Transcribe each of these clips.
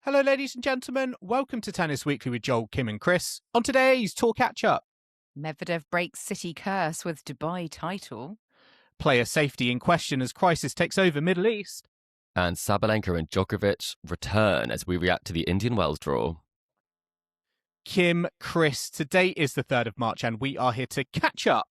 Hello, ladies and gentlemen. Welcome to Tennis Weekly with Joel, Kim and Chris. On today's Tour Catch-Up, Medvedev breaks City curse with Dubai title. Player safety in question as crisis takes over Middle East. And Sabalenka and Djokovic return as we react to the Indian Wells draw. Kim, Chris, today is the 3rd of March and we are here to catch up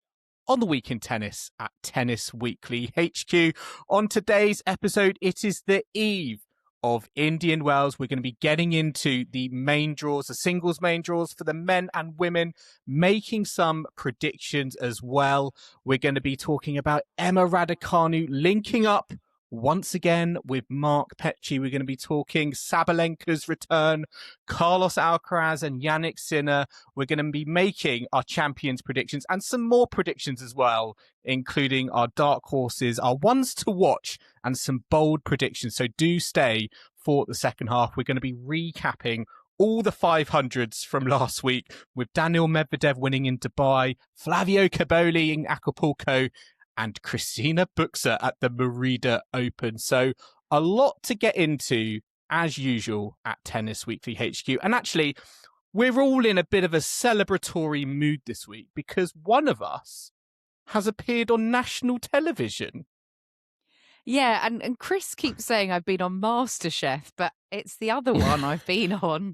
on the week in tennis at Tennis Weekly HQ. On today's episode, it is the eve of Indian Wells. We're going to be getting into the main draws, the singles main draws for the men and women, making some predictions as well. We're going to be talking about Emma Raducanu linking up once again with Mark Petchey. We're going to be talking Sabalenka's return, Carlos Alcaraz and Jannik Sinner. We're going to be making our champions predictions and some more predictions as well, including our dark horses, our ones to watch, and some bold predictions. So do stay for the second half. We're going to be recapping all the 500s from last week with Daniil Medvedev winning in Dubai, Flavio Cobolli in Acapulco, and Christina Bucsa at the Merida Open. So a lot to get into, as usual, at Tennis Weekly HQ. And actually, we're all in a bit of a celebratory mood this week because one of us has appeared on national television. Yeah, and Chris keeps saying I've been on MasterChef, but it's the other one I've been on,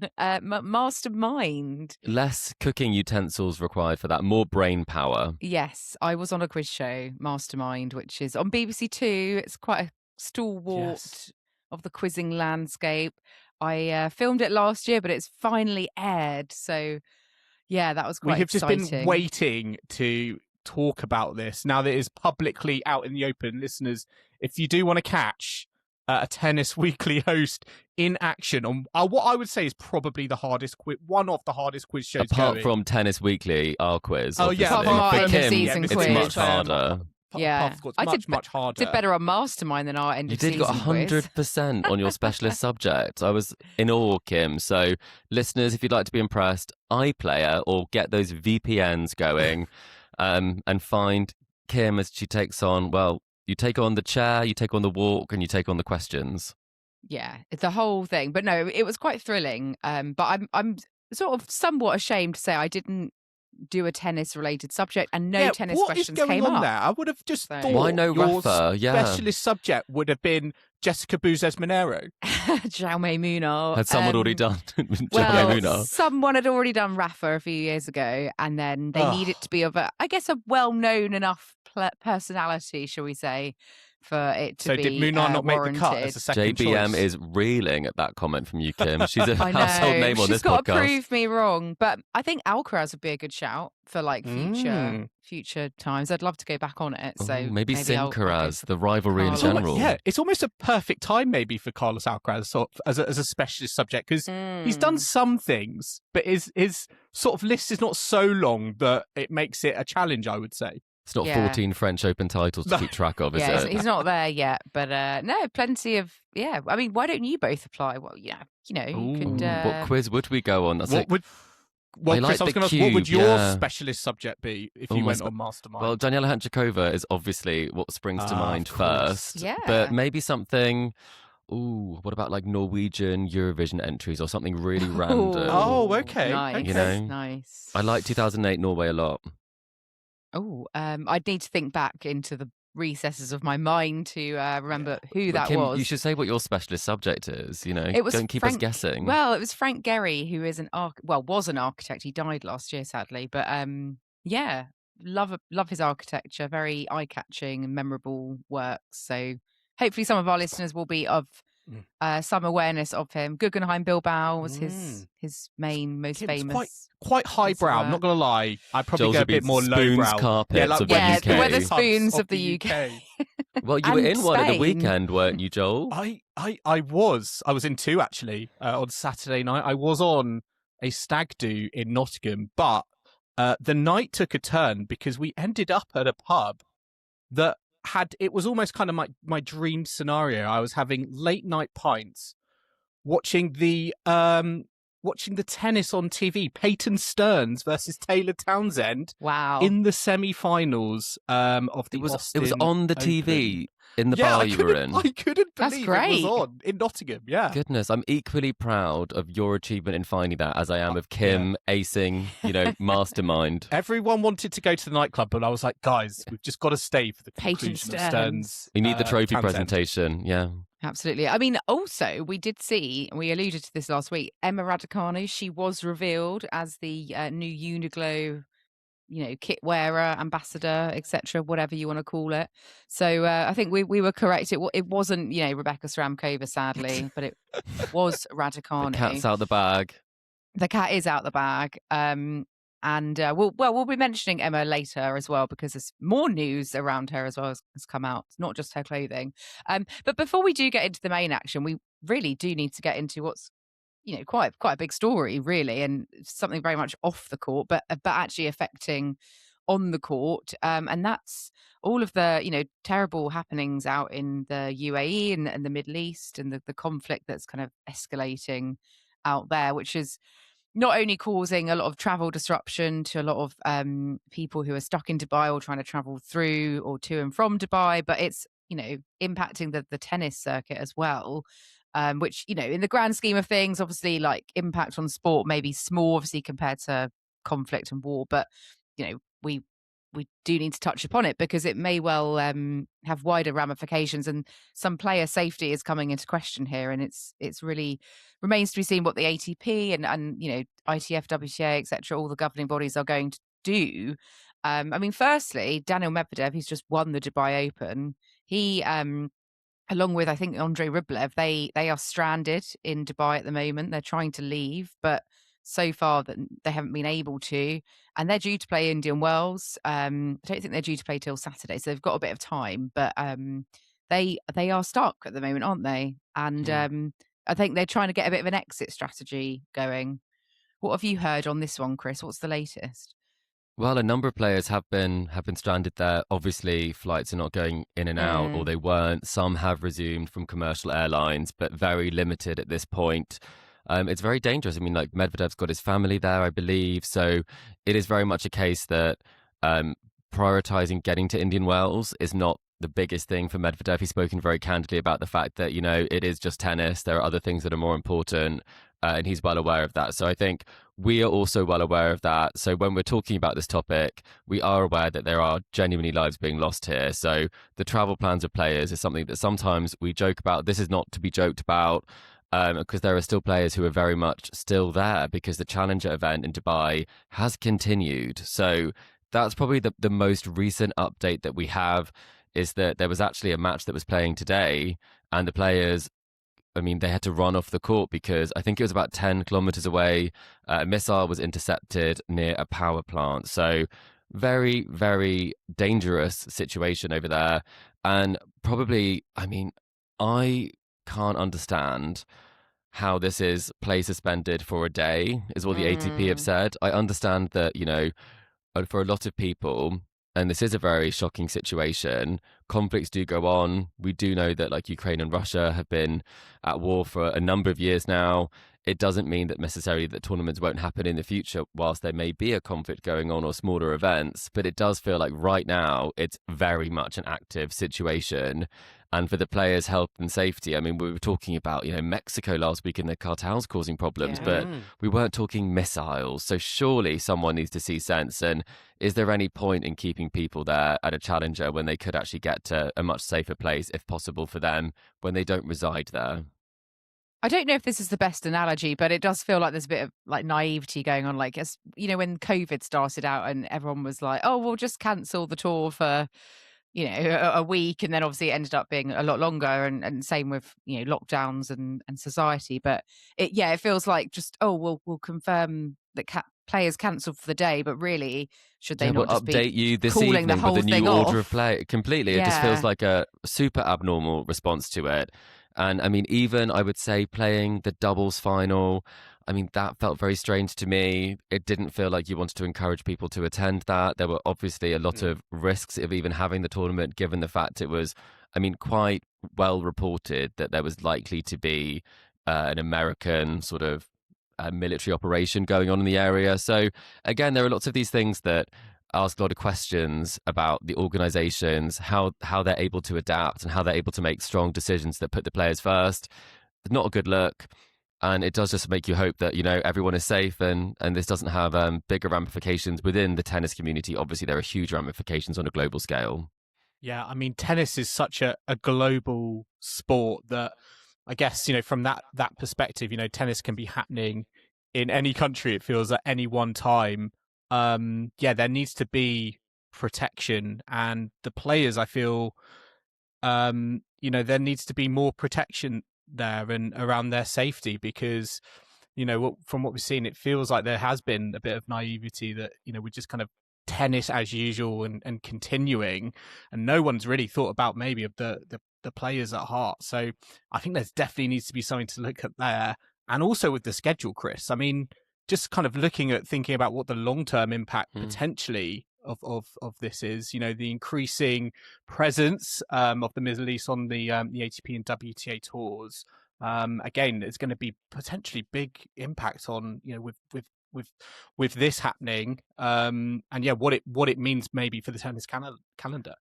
Mastermind. Less cooking utensils required for that, more brain power. Yes, I was on a quiz show, Mastermind, which is on BBC Two. It's quite a stalwart of the quizzing landscape. I filmed it last year, but it's finally aired. So, yeah, that was quite exciting. We have just been waiting to talk about this now that it is publicly out in the open. Listeners, if you do want to catch a Tennis Weekly host in action on what I would say is probably the hardest one of the hardest quiz shows apart going. from Tennis Weekly, our quiz. Oh obviously. yeah, apart for Kim, season it's quiz. much harder. Yeah, much harder. Did better on Mastermind than our end You of did season got quiz. 100% on your specialist subject. I was in awe, Kim. So, listeners, if you'd like to be impressed, iPlayer or get those VPNs going, and find Kim as she takes on. Well, you take on the chair, you take on the walk, and you take on the questions. Yeah, it's the whole thing. But no, it was quite thrilling. But I'm sort of somewhat ashamed to say I didn't do a tennis-related subject, and no tennis questions came up. What is going on there? I would have just thought Why no your Rafa? Yeah. specialist subject would have been Jessica Buzes-Monero. Jaume Munar. Had someone already done Well, Munar? someone had already done Rafa a few years ago, and then they needed to be of a well-known enough personality, shall we say, for it to be So did Munar not warranted. make the cut as a second JBM choice? is reeling at that comment from you, Kim. She's a I know. household name on She's this got to podcast. prove me wrong, but I think Alcaraz would be a good shout for like future times. I'd love to go back on it. So Ooh, maybe I'll go Sincaraz, for the rivalry in Carlos. general. Yeah, it's almost a perfect time maybe for Carlos Alcaraz sort of, as a specialist subject because he's done some things, but his sort of list is not so long that it makes it a challenge, I would say. It's not Yeah. 14 French Open titles to keep track of, is Yeah, it? he's not there yet, but no, plenty of I mean, why don't you both apply? Well, yeah, you could. What quiz would we go on? That's What would Chris, like I was the going to ask, what would cube, your yeah. specialist subject be if Oh, you my went on Mastermind? Well, Daniela Hanchikova is obviously what springs to mind of course. first. Yeah. But maybe something. Ooh, what about like Norwegian Eurovision entries or something really random? Oh, okay. Nice, okay. You know? nice. I like 2008 Norway a lot. Oh, I'd need to think back into the recesses of my mind to remember who But that Kim, was. you should say what your specialist subject is. You know, It was don't keep us Frank- guessing. Well, it was Frank Gehry, who is was an architect. He died last year, sadly. But yeah, love his architecture. Very eye-catching and memorable works. So hopefully some of our listeners will be of some awareness of him. Guggenheim Bilbao was his most It's famous. quite highbrow. I'm not going to lie. I'd probably Joel's go a would be bit more spoons, lowbrow. carpets of the Yeah, UK. the Wetherspoons of the UK. Well, you were And in one at the Spain. weekend, weren't you, Joel? I was in two actually on Saturday night. I was on a stag do in Nottingham, but the night took a turn because we ended up at a pub that it was almost kind of my dream scenario. I was having late night pints, watching the tennis on TV. Peyton Stearns versus Taylor Townsend. Wow. In the semi-finals of the It was Austin on the Open. TV. in the bar you were in. I couldn't That's believe it great. was on in Nottingham. Yeah. Goodness, I'm equally proud of your achievement in finding that as I am of Kim acing, Mastermind. Everyone wanted to go to the nightclub, but I was like, guys, we've just got to stay for the Peyton conclusion of Stearns. Stearns. We need the trophy Transcend. presentation. Yeah. Absolutely. I mean, also, we did see, we alluded to this last week, Emma Raducanu, she was revealed as the new UNIQLO, kit wearer, ambassador, etc., whatever you want to call it. So I think we were correct. It wasn't, Rebecca Stramkova, sadly, but it was Raducanu. The cat's out the bag. The cat is out the bag. And we'll be mentioning Emma later as well, because there's more news around her as well has come out. It's not just her clothing. But before we do get into the main action, we really do need to get into what's quite a big story, really, and something very much off the court, but actually affecting on the court. And that's all of the terrible happenings out in the UAE and the Middle East, and the conflict that's kind of escalating out there, which is not only causing a lot of travel disruption to a lot of people who are stuck in Dubai or trying to travel through or to and from Dubai, but it's impacting the tennis circuit as well. Which, in the grand scheme of things, obviously, like, impact on sport may be small, obviously, compared to conflict and war. But, we do need to touch upon it, because it may well have wider ramifications, and some player safety is coming into question here. And it's really remains to be seen what the ATP and ITF, WTA, etc., all the governing bodies are going to do. I mean, firstly, Daniil Medvedev, who's just won the Dubai Open, he along with, I think, Andrei Rublev, they are stranded in Dubai at the moment. They're trying to leave, but so far that they haven't been able to. And they're due to play Indian Wells. I don't think they're due to play till Saturday, so they've got a bit of time. But they are stuck at the moment, aren't they? And I think they're trying to get a bit of an exit strategy going. What have you heard on this one, Chris? What's the latest? Well, a number of players have been stranded there. Obviously, flights are not going in and out, or they weren't. Some have resumed from commercial airlines, but very limited at this point. It's very dangerous. I mean, like, Medvedev's got his family there, I believe. So it is very much a case that prioritizing getting to Indian Wells is not the biggest thing for Medvedev. He's spoken very candidly about the fact that, it is just tennis. There are other things that are more important. And he's well aware of that. So I think we are also well aware of that. So when we're talking about this topic, we are aware that there are genuinely lives being lost here. So the travel plans of players is something that sometimes we joke about. This is not to be joked about, because there are still players who are very much still there, because the Challenger event in Dubai has continued. So that's probably the most recent update that we have, is that there was actually a match that was playing today, and the players, they had to run off the court because I think it was about 10 kilometers away. A missile was intercepted near a power plant. So very, very dangerous situation over there. And probably, I can't understand how this is play suspended for a day, is what the ATP have said. I understand that, for a lot of people, and this is a very shocking situation, conflicts do go on. We do know that, like, Ukraine and Russia have been at war for a number of years now. It doesn't mean that necessarily that tournaments won't happen in the future whilst there may be a conflict going on or smaller events. But it does feel like right now it's very much an active situation. And for the players' health and safety, we were talking about, Mexico last week and the cartels causing problems, but we weren't talking missiles. So surely someone needs to see sense. And is there any point in keeping people there at a challenger when they could actually get to a much safer place, if possible, for them when they don't reside there? I don't know if this is the best analogy, but it does feel like there's a bit of, like, naivety going on. Like, as when COVID started out and everyone was like, oh, we'll just cancel the tour for a week, and then obviously it ended up being a lot longer, and same with lockdowns and society. But it feels like just, we'll confirm that players cancelled for the day, but really, should they not just update be you this calling evening the whole with a thing new order off? of play completely? It just feels like a super abnormal response to it. And even I would say playing the doubles final, that felt very strange to me. It didn't feel like you wanted to encourage people to attend that. There were obviously a lot of risks of even having the tournament, given the fact it was, quite well reported that there was likely to be an American sort of military operation going on in the area. So again, there are lots of these things that ask a lot of questions about the organizations, how they're able to adapt and how they're able to make strong decisions that put the players first. Not a good look. And it does just make you hope that, everyone is safe and this doesn't have bigger ramifications within the tennis community. Obviously, there are huge ramifications on a global scale. Yeah, I mean, tennis is such a global sport that I guess, from that perspective, tennis can be happening in any country, it feels, at any one time. There needs to be protection, and the players, I feel, there needs to be more protection there and around their safety, because from what we've seen, it feels like there has been a bit of naivety that we're just kind of tennis as usual and continuing, and no one's really thought about maybe of the players at heart. So I think there's definitely needs to be something to look at there, and also with the schedule, Chris. I mean, just kind of thinking about what the long-term impact potentially of this is, the increasing presence of the Middle East on the ATP and WTA tours. Again, it's going to be potentially big impact on, with this happening, and what it means maybe for the tennis calendar.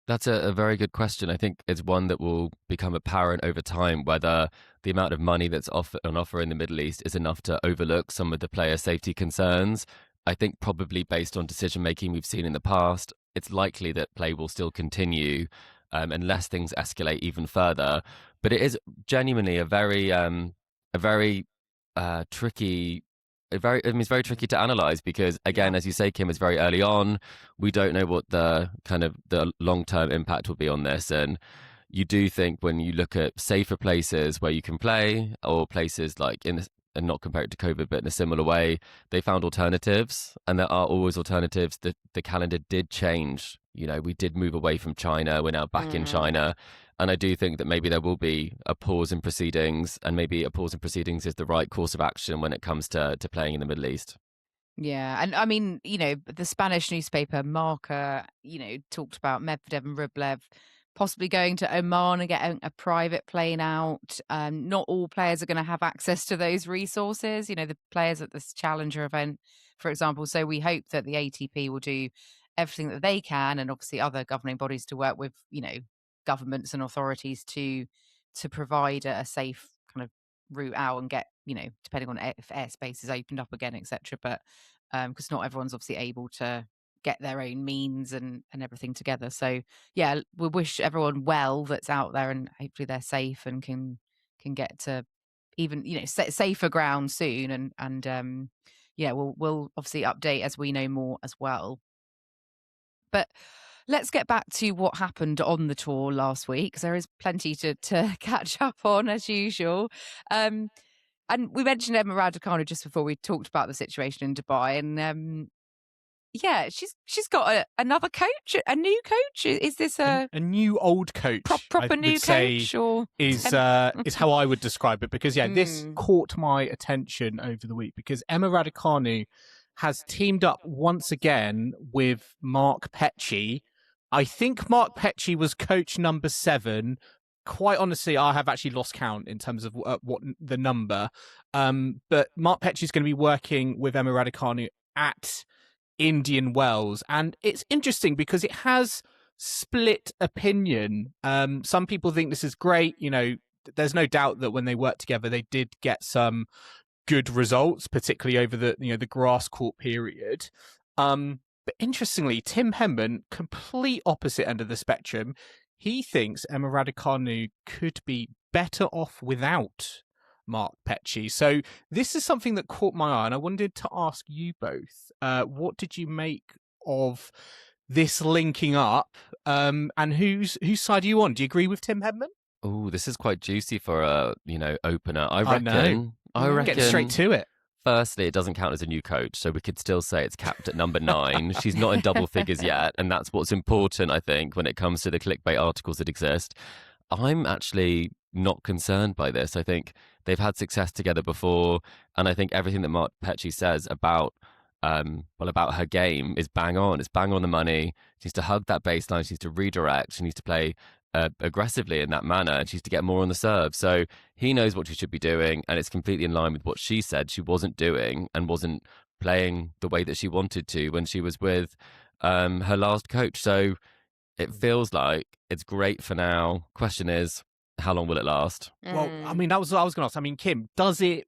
That's a very good question. I think it's one that will become apparent over time, whether the amount of money that's on offer in the Middle East is enough to overlook some of the player safety concerns. I think probably based on decision-making we've seen in the past, it's likely that play will still continue unless things escalate even further. But it is genuinely a very tricky... it's very tricky to analyze because, again, as you say, Kim, it's very early on. We don't know what the long-term impact will be on this. And you do think when you look at safer places where you can play, or places like and not compare it to COVID, but in a similar way, they found alternatives, and there are always alternatives. The calendar did change. We did move away from China. We're now back in China. And I do think that maybe there will be a pause in proceedings, and maybe a pause in proceedings is the right course of action when it comes to playing in the Middle East. Yeah. And I mean, the Spanish newspaper Marca, talked about Medvedev and Rublev possibly going to Oman and getting a private plane out. Not all players are going to have access to those resources, the players at this Challenger event, for example. So we hope that the ATP will do everything that they can, and obviously other governing bodies, to work with, governments and authorities to provide a safe kind of route out and get, depending on if airspace is opened up again, etc. But because not everyone's obviously able to get their own means and everything together. So yeah, we wish everyone well that's out there, and hopefully they're safe and can get to even safer ground soon. And we'll obviously update as we know more as well. But let's get back to what happened on the tour last week, because there is plenty to catch up on as usual. And we mentioned Emma Raducanu just before we talked about the situation in Dubai, and she's got another coach, a new coach. Is this a new old coach? Proper new coach, or is how I would describe it? Because this caught my attention over the week, because Emma Raducanu has teamed up once again with Mark Petchey. I think Mark Petchey was coach number 7. Quite honestly, I have actually lost count in terms of what the number. But Mark Petchey is going to be working with Emma Raducanu at Indian Wells, and it's interesting because it has split opinion. Some people think this is great. There's no doubt that when they worked together, they did get some good results, particularly over the grass court period. But interestingly, Tim Henman, complete opposite end of the spectrum, he thinks Emma Raducanu could be better off without Mark Petchey. So this is something that caught my eye, and I wanted to ask you both, what did you make of this linking up, and whose side are you on? Do you agree with Tim Henman? Oh, this is quite juicy for a opener. I reckon. Get straight to it. Firstly, it doesn't count as a new coach, so we could still say it's capped at number 9. She's not in double figures yet, and that's what's important, I think, when it comes to the clickbait articles that exist. I'm actually not concerned by this. I think they've had success together before, and I think everything that Mark Petchey says about her game is bang on. It's bang on the money. She needs to hug that baseline. She needs to redirect. She needs to play aggressively in that manner, and she needs to get more on the serve. So he knows what she should be doing, and it's completely in line with what she said she wasn't doing and wasn't playing the way that she wanted to when she was with her last coach. So it feels like it's great for now. Question is, how long will it last? Well, I mean, that was what I was going to ask. I mean, Kim, does it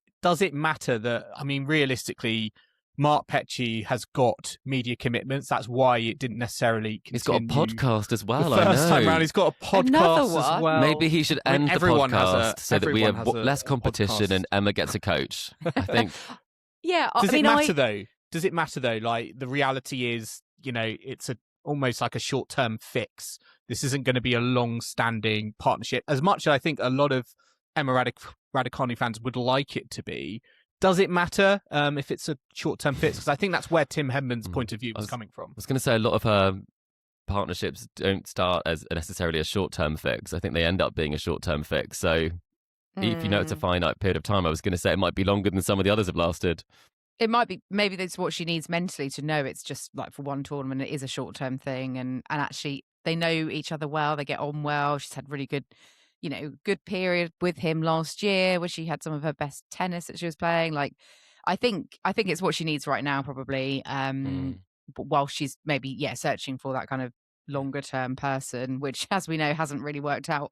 matter that, I mean, realistically, Mark Petchey has got media commitments. That's why it didn't necessarily continue. He's got a podcast as well. The first time round, he's got a podcast as well. Maybe he should end the podcast so that we have less competition podcast. and Emma gets a coach. I think. Yeah. Does it matter though? Does it matter though? Like, the reality is, you know, it's almost like a short-term fix. This isn't going to be a long-standing partnership. As much as I think a lot of Emma Raducanu fans would like it to be, does it matter if it's a short-term fix? Because I think that's where Tim Henman's point of view was coming from. I was going to say a lot of her partnerships don't start as necessarily a short-term fix. I think they end up being a short-term fix. So if you know it's a finite period of time, I was going to say it might be longer than some of the others have lasted. It might be, maybe that's what she needs mentally to know it's just like for one tournament, it is a short-term thing. And actually they know each other well, they get on well. She's had really good, you know, good period with him last year where she had some of her best tennis that she was playing. Like, I think it's what she needs right now, probably. But while she's maybe, searching for that kind of longer term person, which, as we know, hasn't really worked out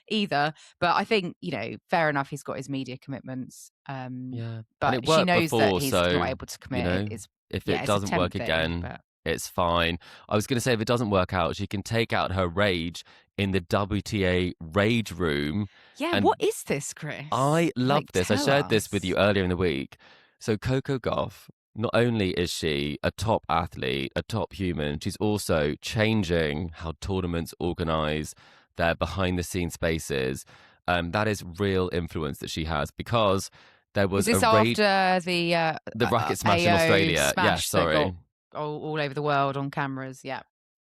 either. But I think, you know, fair enough, he's got his media commitments. But she knows before, that he's so, not able to commit. You know, if it doesn't work again, it's fine. I was going to say, if it doesn't work out, she can take out her rage in the WTA Rage Room. Yeah, what is this, Chris? I love this. I shared this with us. you earlier in the week. So Coco Gauff, not only is she a top athlete, a top human, she's also changing how tournaments organise their behind-the-scenes spaces. That is real influence that she has, because there was is this after the racket smash in Australia. Smash sorry. All over the world on cameras,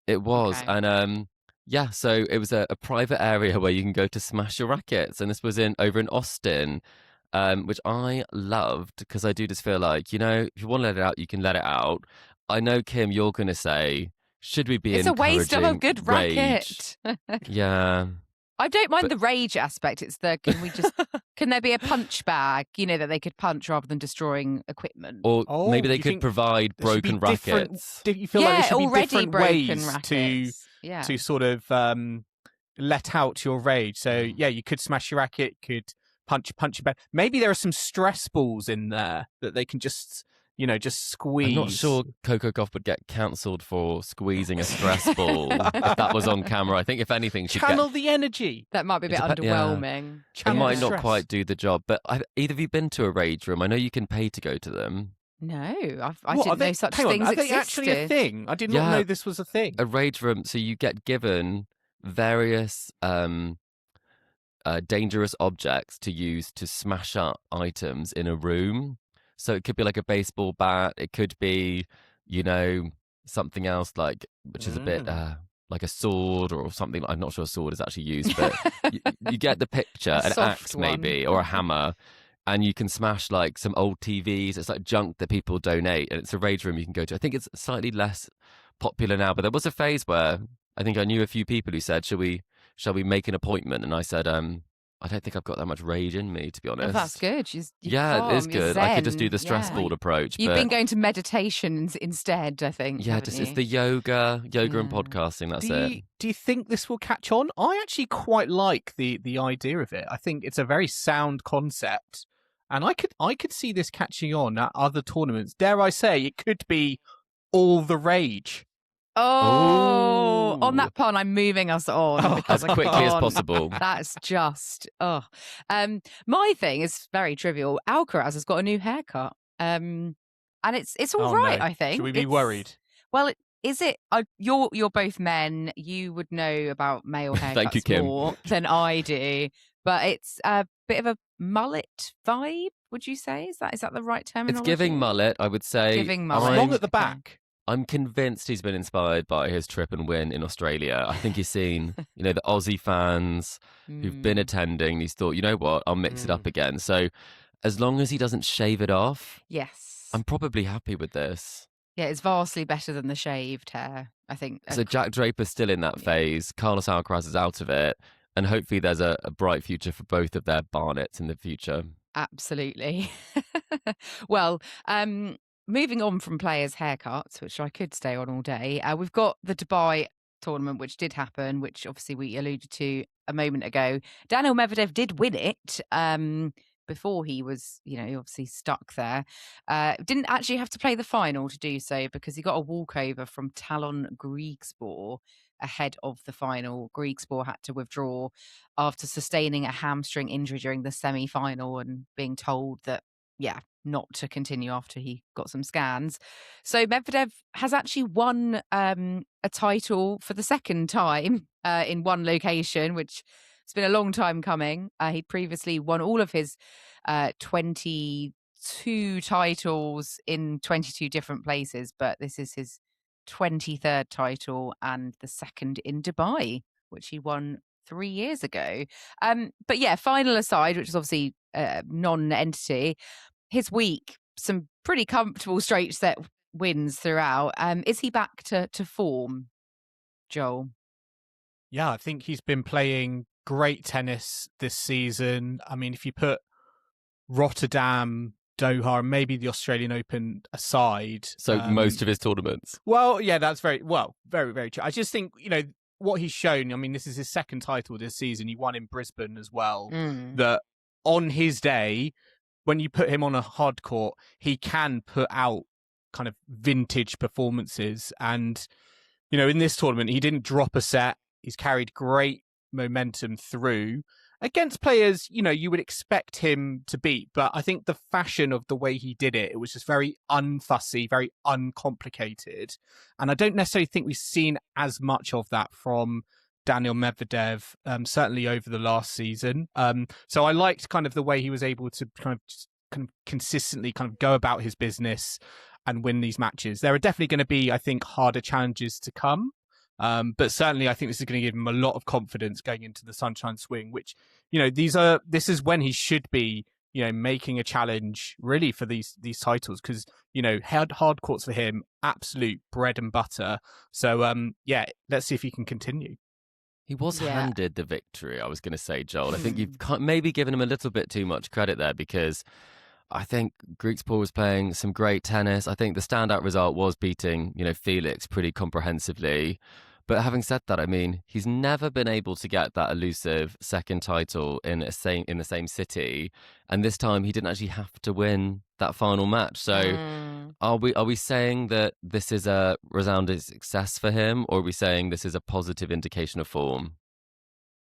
It was. Okay. And so it was a private area where you can go to smash your rackets. And this was over in Austin, which I loved, because I do just feel like, you know, if you want to let it out, you can let it out. I know, Kim, you're going to say, should we be encouraging It's a waste of a good rage? racket. Yeah. I don't mind the rage aspect. It's can there be a punch bag, you know, that they could punch rather than destroying equipment? Or maybe they could provide broken rackets. Do you feel like there should be already different broken ways rackets. to sort of let out your rage? So you could smash your racket, could punch your back. Maybe there are some stress balls in there that they can just squeeze. I'm not sure Coco Gauff would get cancelled for squeezing a stress ball if that was on camera. I think if anything, she'd channel the energy. That might be a bit underwhelming. It might not quite do the job. But either of you been to a rage room? I know you can pay to go to them. No, I didn't know such things existed. Are they actually a thing? I did not know this was a thing. A rage room. So you get given various dangerous objects to use to smash up items in a room. So it could be like a baseball bat. It could be, you know, something else which is a bit like a sword or something. I'm not sure a sword is actually used, but you get the picture. An axe maybe, or a hammer. And you can smash like some old TVs. It's like junk that people donate. And it's a rage room you can go to. I think it's slightly less popular now, but there was a phase where I think I knew a few people who said, shall we make an appointment? And I said, I don't think I've got that much rage in me, to be honest. Oh, that's good. It is good. I could just do the stress ball approach. You've been going to meditation instead, I think. Yeah, it's the yoga and podcasting. That's it. Do you think this will catch on? I actually quite like the idea of it. I think it's a very sound concept, and I could see this catching on at other tournaments. Dare I say, it could be all the rage. Oh, on that pun, I'm moving us on because as quickly as possible. That's just my thing is very trivial. Alcaraz has got a new haircut, and it's all right. No. I think. Should we be worried? Well, is it? You're both men. You would know about male haircuts Thank you, Kim. more than I do. But it's a bit of a mullet vibe. Would you say is that the right terminology? It's giving mullet. I would say. Giving mullet. Long at the back. I'm convinced he's been inspired by his trip and win in Australia. I think he's seen, you know, the Aussie fans who've been attending. He's thought, you know what, I'll mix it up again. So as long as he doesn't shave it off, yes, I'm probably happy with this. Yeah, it's vastly better than the shaved hair, I think. So Jack Draper's still in that phase. Carlos Alcaraz is out of it. And hopefully there's a bright future for both of their barnets in the future. Absolutely. Well, moving on from players' haircuts, which I could stay on all day, we've got the Dubai tournament, which did happen, which obviously we alluded to a moment ago. Daniil Medvedev did win it before he was, obviously stuck there. Didn't actually have to play the final to do so because he got a walkover from Talon Griegspoor ahead of the final. Griegspoor had to withdraw after sustaining a hamstring injury during the semi-final and being told that, not to continue after he got some scans. So Medvedev has actually won a title for the second time in one location, which has been a long time coming. He previously won all of his 22 titles in 22 different places, but this is his 23rd title and the second in Dubai, which he won 3 years ago. But yeah, final aside, which is obviously non-entity, his week, some pretty comfortable straight set wins throughout. Is he back to form, Joel? Yeah, I think he's been playing great tennis this season. I mean, if you put Rotterdam, Doha, and maybe the Australian Open aside. So most of his tournaments. Well, yeah, that's very, very true. I just think, what he's shown, I mean, this is his second title this season. He won in Brisbane as well. That on his day, when you put him on a hard court, he can put out kind of vintage performances. And, in this tournament, he didn't drop a set. He's carried great momentum through against players, you would expect him to beat. But I think the fashion of the way he did it, it was just very unfussy, very uncomplicated. And I don't necessarily think we've seen as much of that from Daniil Medvedev, certainly over the last season. So I liked kind of the way he was able to kind of consistently kind of go about his business and win these matches. There are definitely going to be, I think, harder challenges to come. But certainly I think this is going to give him a lot of confidence going into the Sunshine Swing, which, this is when he should be, making a challenge really for these titles because, hard courts for him, absolute bread and butter. So, let's see if he can continue. He was handed the victory, I was going to say, Joel. I think you've maybe given him a little bit too much credit there because I think Griegspoor was playing some great tennis. I think the standout result was beating, Felix pretty comprehensively. But having said that, I mean, he's never been able to get that elusive second title in the same city. And this time he didn't actually have to win that final match. So are we saying that this is a resounding success for him, or are we saying this is a positive indication of form?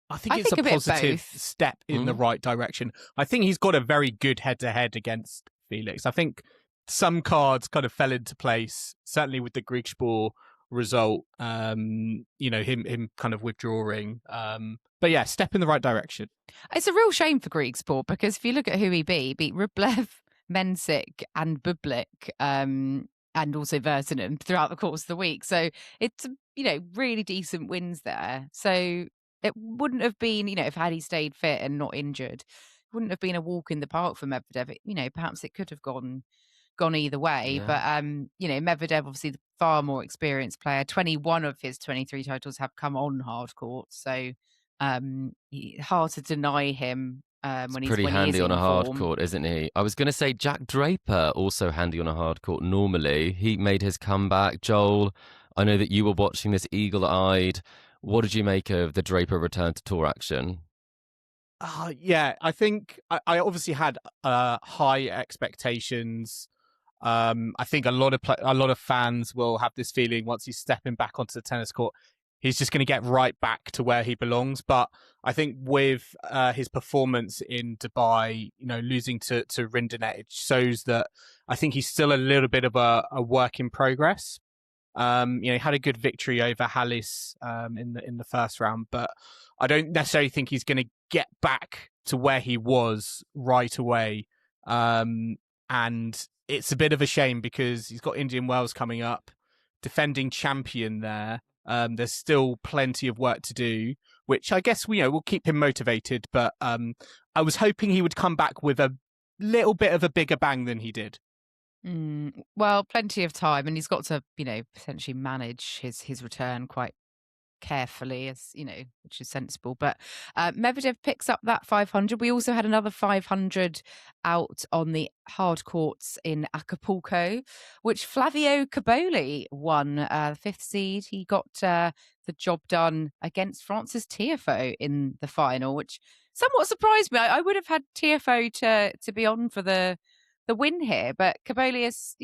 I think it's a positive step in the right direction. I think he's got a very good head-to-head against Felix. I think some cards kind of fell into place, certainly with the Griegspoor result, him kind of withdrawing. But yeah, step in the right direction. It's a real shame for Griegspoor because if you look at who he beat Rublev, Mensik and Bublik, and also Vertinen throughout the course of the week. So it's, really decent wins there. So it wouldn't have been, if had he stayed fit and not injured, it wouldn't have been a walk in the park for Medvedev. Perhaps it could have gone either way. Yeah. But, Medvedev, obviously the far more experienced player. 21 of his 23 titles have come on hard court. So hard to deny him when he's pretty handy on a hard form. Court, isn't he? I was going to say Jack Draper, also handy on a hard court normally. He made his comeback. Joel, I know that you were watching this eagle-eyed. What did you make of the Draper return to tour action? I think I obviously had high expectations. I think a lot of fans will have this feeling once he's stepping back onto the tennis court, he's just going to get right back to where he belongs. But I think with his performance in Dubai, losing to Rinderknech, it shows that I think he's still a little bit of a work in progress. He had a good victory over Hallis in the first round, but I don't necessarily think he's going to get back to where he was right away. And it's a bit of a shame because he's got Indian Wells coming up, defending champion there. There's still plenty of work to do, which I guess will keep him motivated. But I was hoping he would come back with a little bit of a bigger bang than he did. Well, plenty of time, and he's got to, potentially manage his return quite carefully, as you know, which is sensible. But Medvedev picks up that 500. We also had another 500 out on the hard courts in Acapulco, which Flavio Cobolli won, fifth seed. He got the job done against Francis Tiafoe in the final, which somewhat surprised me. I would have had Tiafoe to be on for the win here, but Cobolli has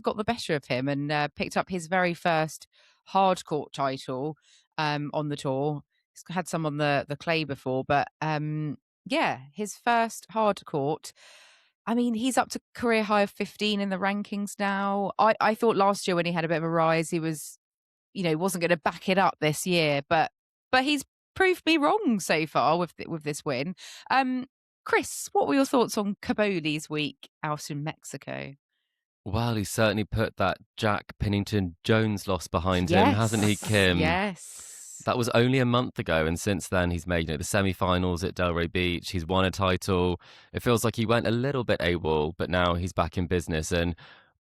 got the better of him and picked up his very first hard court title on the tour. He's had some on the clay before, but his first hard court. I mean, he's up to career high of 15 in the rankings now. I thought last year when he had a bit of a rise, he was, wasn't going to back it up this year, but he's proved me wrong so far with this win. Chris, what were your thoughts on Cobolli's week out in Mexico? Well, he certainly put that Jack Pennington-Jones loss behind him, hasn't he, Kim? Yes. That was only a month ago, and since then he's made the semi-finals at Delray Beach. He's won a title. It feels like he went a little bit AWOL, but now he's back in business. And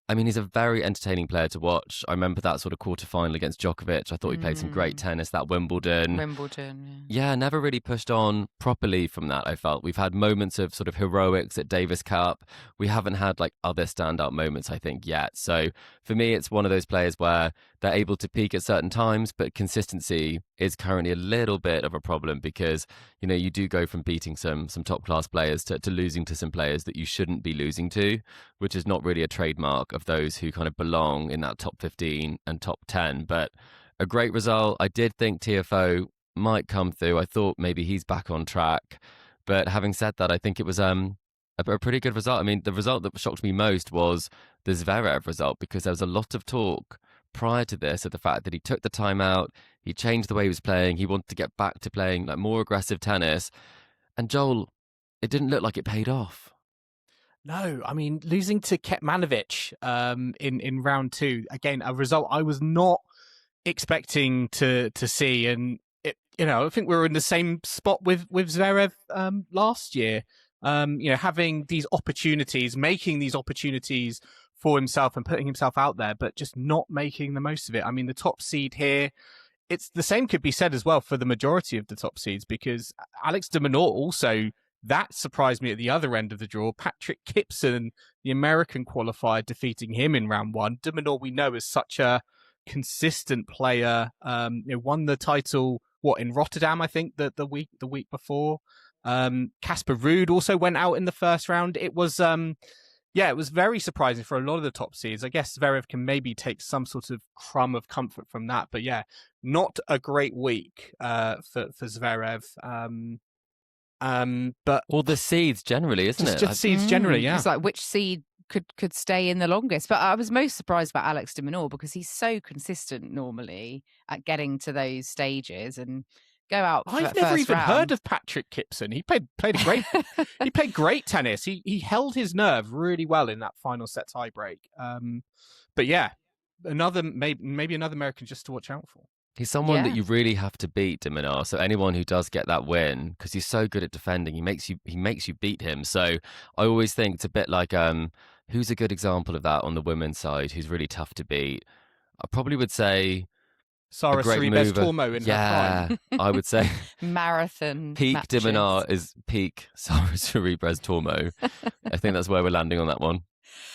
I mean, he's a very entertaining player to watch. I remember that sort of quarterfinal against Djokovic. I thought he played some great tennis, that Wimbledon. Yeah, never really pushed on properly from that, I felt. We've had moments of sort of heroics at Davis Cup. We haven't had other standout moments, I think, yet. So for me, it's one of those players where they're able to peak at certain times, but consistency is currently a little bit of a problem because, you do go from beating some top-class players to losing to some players that you shouldn't be losing to, which is not really a trademark of those who kind of belong in that top 15 and top 10. But a great result. I did think Tiafoe might come through. I thought maybe he's back on track. But having said that, I think it was a pretty good result. I mean, the result that shocked me most was the Zverev result, because there was a lot of talk prior to this of the fact that he took the time out, he changed the way he was playing, he wanted to get back to playing more aggressive tennis. And Joel, it didn't look like it paid off. No, I mean, losing to Kecmanovic in round two, again, a result I was not expecting to see. And, I think we were in the same spot with Zverev last year, having these opportunities, making these opportunities for himself and putting himself out there, but just not making the most of it. I mean, the top seed here, it's the same could be said as well for the majority of the top seeds, because Alex de Minaur also, that surprised me at the other end of the draw. Patrick Kipson, the American qualifier, defeating him in round one. De Minaur, we know, is such a consistent player. Won the title in Rotterdam, I think, the week before. Casper Ruud also went out in the first round. It was it was very surprising for a lot of the top seeds. I guess Zverev can maybe take some sort of crumb of comfort from that, but not a great week for Zverev. But the seeds generally, isn't it? Just seeds generally, yeah. It's like which seed could stay in the longest. But I was most surprised by Alex de Minaur because he's so consistent normally at getting to those stages and go out. I've never even heard of Patrick Kipson. He played a great he played great tennis. He held his nerve really well in that final set tiebreak. But maybe another American just to watch out for. He's someone that you really have to beat, de Minaur. So anyone who does get that win, because he's so good at defending, he makes you beat him. So I always think it's a bit like who's a good example of that on the women's side, who's really tough to beat. I probably would say Sara Sorribes Tormo in her prime. I would say marathon peak matches. de Minaur is peak Sara Sorribes Tormo. I think that's where we're landing on that one.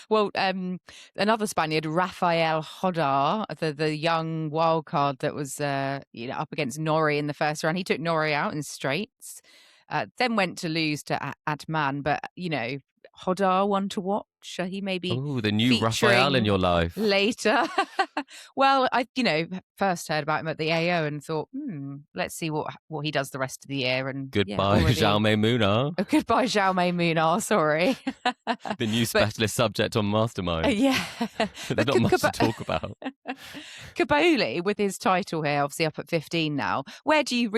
Well, another Spaniard, Rafael Nadal, the young wild card that was up against Norrie in the first round. He took Norrie out in straights, then went to lose to Atman. But Nadal, one to watch. He may be the new Rafael in your life later. Well, I first heard about him at the AO and thought, let's see what he does the rest of the year. And goodbye, Jaume Munar. Oh, goodbye, Jaume Munar. Sorry, the new specialist subject on Mastermind. Yeah, there's not much to talk about. Cobolli with his title here, obviously up at 15 now. Where do you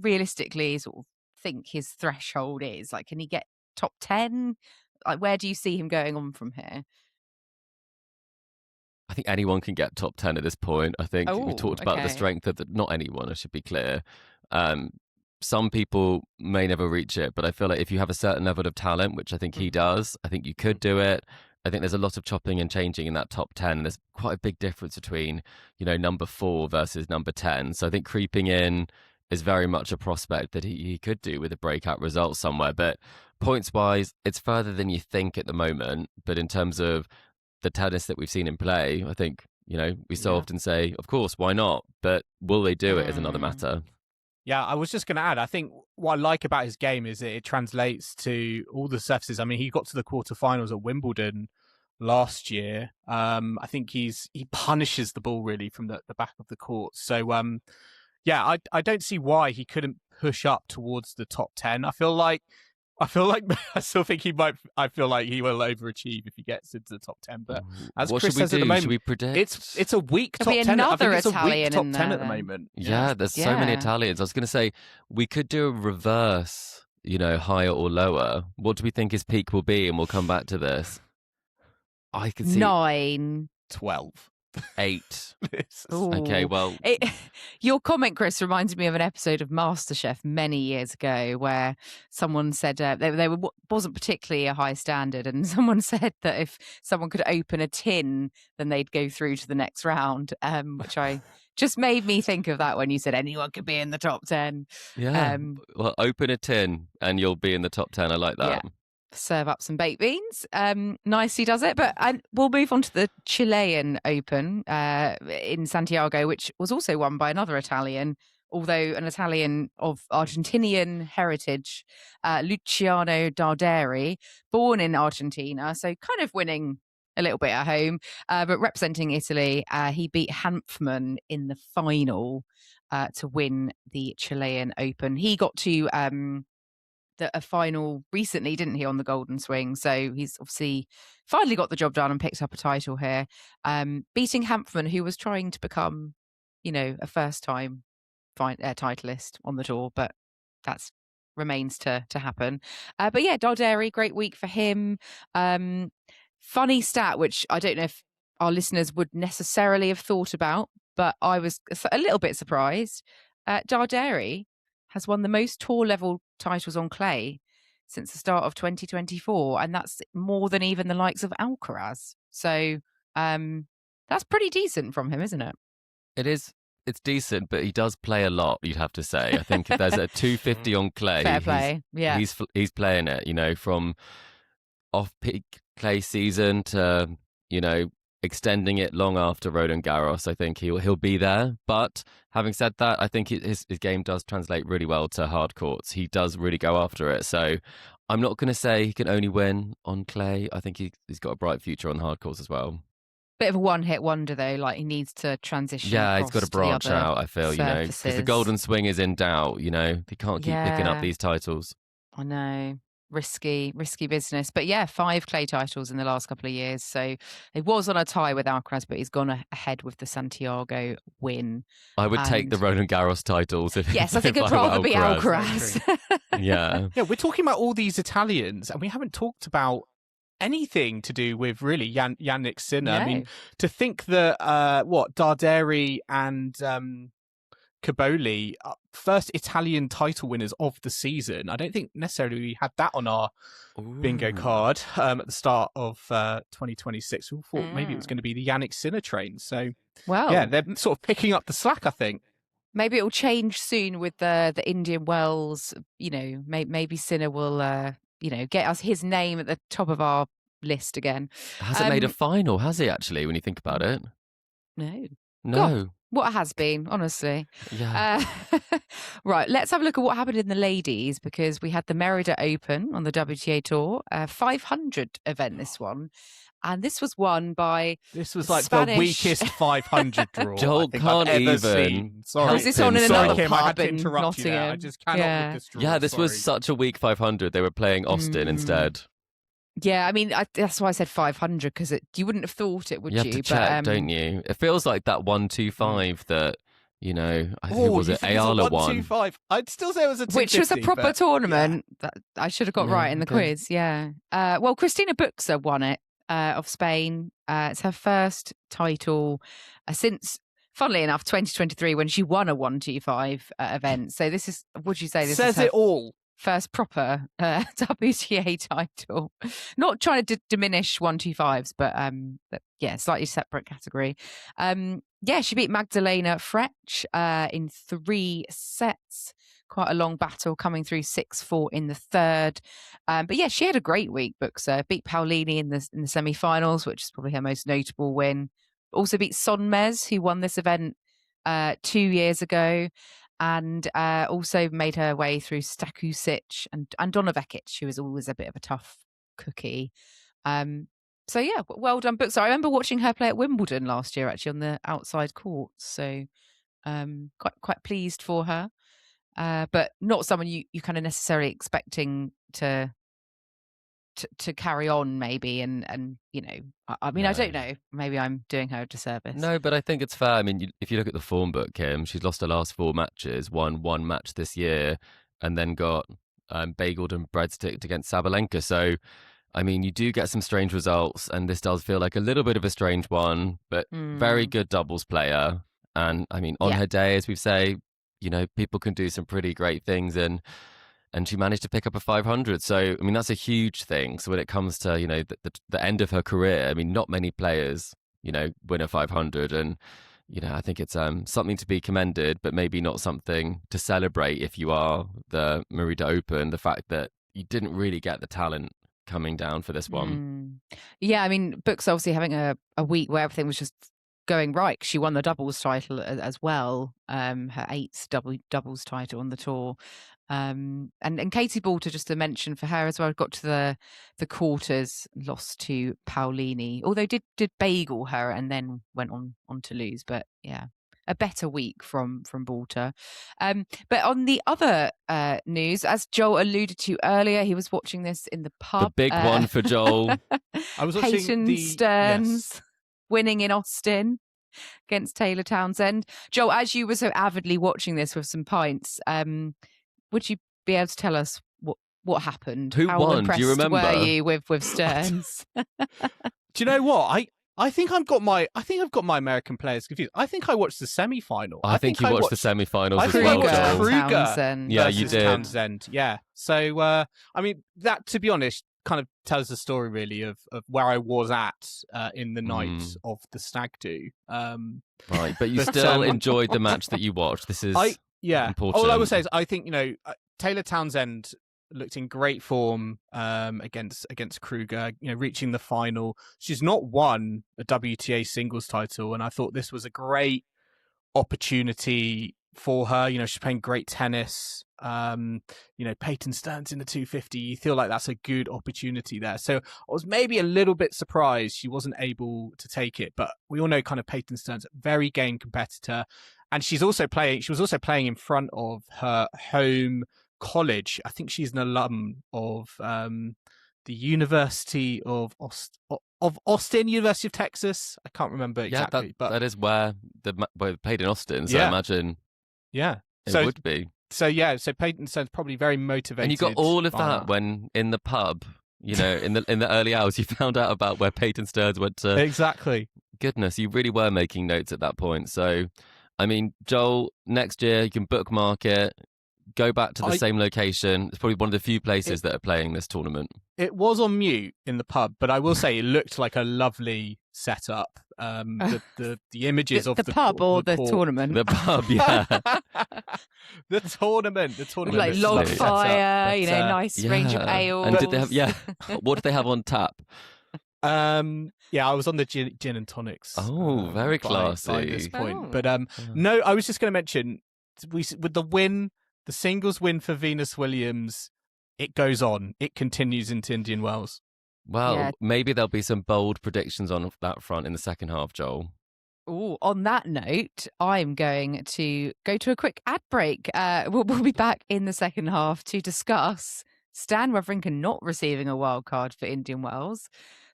realistically sort of think his threshold is? Like, can he get top 10? Like, where do you see him going on from here? I think anyone can get top 10 at this point. I think we talked about the strength of not anyone, I should be clear. Some people may never reach it, but I feel like if you have a certain level of talent, which I think he does, I think you could do it. I think there's a lot of chopping and changing in that top 10. There's quite a big difference between, number 4 versus number 10. So I think creeping in is very much a prospect that he could do with a breakout result somewhere. But points-wise, it's further than you think at the moment. But in terms of the tennis that we've seen in play, I think, we so often say, of course, why not? But will they do it is another matter. Yeah, I was just going to add, I think what I like about his game is that it translates to all the surfaces. I mean, he got to the quarterfinals at Wimbledon last year. I think he punishes the ball really from the back of the court. So, I don't see why he couldn't push up towards the top 10. I feel like I still think he might. I feel like he will overachieve if he gets into the top 10. But as what Chris should we says do? at the moment, should we predict? it's a weak top There'll be 10. I think another it's a weak Italian top in 10 there at the then. moment. Yeah, there's so many Italians. I was going to say we could do a reverse, higher or lower. What do we think his peak will be? And we'll come back to this. I could see 9. 12. 8. Ooh. Okay, well, your comment, Chris, reminds me of an episode of MasterChef many years ago where someone said wasn't particularly a high standard, and someone said that if someone could open a tin, then they'd go through to the next round, which I just made me think of that when you said anyone could be in the top 10. yeah. Well, open a tin and you'll be in the top 10. I like that. Yeah. Serve up some baked beans. Nicely does it. But we'll move on to the Chilean Open in Santiago, which was also won by another Italian, although an Italian of Argentinian heritage, Luciano Darderi, born in Argentina, so kind of winning a little bit at home, but representing Italy. He beat Hanfmann in the final to win the Chilean Open. He got to a final recently, didn't he, on the Golden Swing? So he's obviously finally got the job done and picked up a title here, beating Hanfmann, who was trying to become, a first-time titleist on the tour, but that's remains to happen. But yeah, Darderi, great week for him. Funny stat, which I don't know if our listeners would necessarily have thought about, but I was a little bit surprised. Darderi has won the most tour level titles on clay since the start of 2024, and that's more than even the likes of Alcaraz. So that's pretty decent from him, isn't it? It is. It's decent, but he does play a lot, you'd have to say. I think if there's a 250 on clay, Fair play. He's playing it, from off-peak clay season to, extending it long after Roland Garros. I think he'll be there. But having said that, I think his game does translate really well to hard courts. He does really go after it. So I'm not going to say he can only win on clay. I think he's got a bright future on hard courts as well. Bit of a one-hit wonder, though. Like, he needs to transition. Yeah, he's got to branch out, I feel, surfaces. because the Golden Swing is in doubt, He can't keep picking up these titles. I know. Risky business. But yeah, 5 clay titles in the last couple of years. So he was on a tie with Alcaraz, but he's gone ahead with the Santiago win. I would take the Roland Garros titles. Yes, I think it'd rather be Alcaraz. Yeah. Yeah, we're talking about all these Italians, and we haven't talked about anything to do with really Yannick Sinner. No. I mean, to think that Darderi and Coboli, first Italian title winners of the season. I don't think necessarily we had that on our bingo card at the start of 2026. We thought maybe it was going to be the Yannick Sinner train. So, they're sort of picking up the slack, I think. Maybe it will change soon with the Indian Wells. Maybe Sinner will, get us his name at the top of our list again. Hasn't made a final, has he, actually, when you think about it? No. No. What has been, honestly. Yeah. Right, let's have a look at what happened in the ladies, because we had the Merida Open on the WTA Tour, 500 event, this one. And this was won by This was like Spanish... the weakest 500 draw Joel can't I've ever even. seen. Sorry. Was this on in Sorry, another Kim, I had pub to in interrupt you there. I Nottingham? just cannot with this draw. Yeah, this was Sorry. such a weak 500. They were playing Austin instead. Yeah, I mean, that's why I said 500, because you wouldn't have thought it, would you? You have to check, don't you? It feels like that 125 that, who was it? Ayala won. 125. I'd still say it was a 250. Which was a proper tournament. That I should have got right in the quiz, yeah. Well, Cristina Bucsa won it, of Spain. It's her first title since, funnily enough, 2023, when she won a 125 event. So this is, would you say this says is her... it all. first proper WTA title. Not trying to diminish 125s, but yeah, slightly separate category. Yeah, she beat Magdalena Frech in 3 sets. Quite a long battle, coming through 6-4 in the third. But yeah, she had a great week. Bucsa beat Paolini in the semi-finals, which is probably her most notable win. Also beat Sonmez, who won this event 2 years ago, and also made her way through Stakusic and Donna Vekic, who was always a bit of a tough cookie. So yeah, well done, Bucsa. I remember watching her play at Wimbledon last year, actually, on the outside courts. So quite pleased for her. But not someone you kind of necessarily expecting to carry on, maybe, and you know, I mean, no. I don't know, maybe I'm doing her a disservice. No, but I think it's fair. I mean, if you look at the form book, Kim, she's lost her last 4 matches, won 1 match this year, and then got bageled and breadsticked against Sabalenka. So, I mean, you do get some strange results, and this does feel like a little bit of a strange one, but very good doubles player. And I mean, on her day, as we say, you know, people can do some pretty great things, and she managed to pick up a 500. So, I mean, that's a huge thing. So when it comes to, you know, the end of her career, I mean, not many players, you know, win a 500. And, you know, I think it's something to be commended, but maybe not something to celebrate if you are the Merida Open, the fact that you didn't really get the talent coming down for this one. Yeah, I mean, Bucsa obviously having a week where everything was just going right. She won the doubles title as well, her 8th doubles title on the tour. And Katie Boulter, just to mention for her as well, got to the quarters, lost to Paolini, although did bagel her and then went on to lose. But yeah, a better week from Boulter. But on the other news, as Joel alluded to earlier, he was watching this in the pub. The big one for Joel. I was watching Peyton Stearns winning in Austin against Taylor Townsend. Joel, as you were so avidly watching this with some pints, would you be able to tell us what happened? Who How won? impressed Do you remember? were you with Stearns? Do you know what? I think I've got my American players confused. I think I watched the semi-final. I think you watched the semi-finals as well, Joel. Kruger yeah, you did. Townsend. Yeah. So I mean, that, to be honest, kind of tells the story really of where I was at in the night of the stag do. Right, but you still enjoyed the match that you watched. This is important. All I will say is I think, you know, Taylor Townsend looked in great form against Kruger, you know, reaching the final. She's not won a WTA singles title, and I thought this was a great opportunity for her. You know, she's playing great tennis. You know, Peyton Stearns in the 250. You feel like that's a good opportunity there. So I was maybe a little bit surprised she wasn't able to take it, but we all know kind of Peyton Stearns, very game competitor, and she was also playing in front of her home college. I think she's an alum of the University of Austin, University of Texas. I can't remember exactly, but that is where they played in Austin. So I imagine, it would be. So Peyton Stearns probably very motivated. And you got all of that when in the pub, you know, in the early hours, you found out about where Peyton Stearns went to. Exactly. Goodness, you really were making notes at that point. So, I mean, Joel, next year you can bookmark it. Go back to the same location. It's probably one of the few places that are playing this tournament. It was on mute in the pub, but I will say it looked like a lovely setup. The images of the pub or the tournament. The pub, yeah. the tournament, like log fire, you know, nice range of ale. And did they have? What did they have on tap? I was on the gin and tonics. Oh, very classy. By this point, but no, I was just going to mention with the win. The singles win for Venus Williams, it goes on. It continues into Indian Wells. Well, maybe there'll be some bold predictions on that front in the second half, Joel. Oh, on that note, I'm going to go to a quick ad break. We'll be back in the second half to discuss Stan Wawrinka not receiving a wild card for Indian Wells,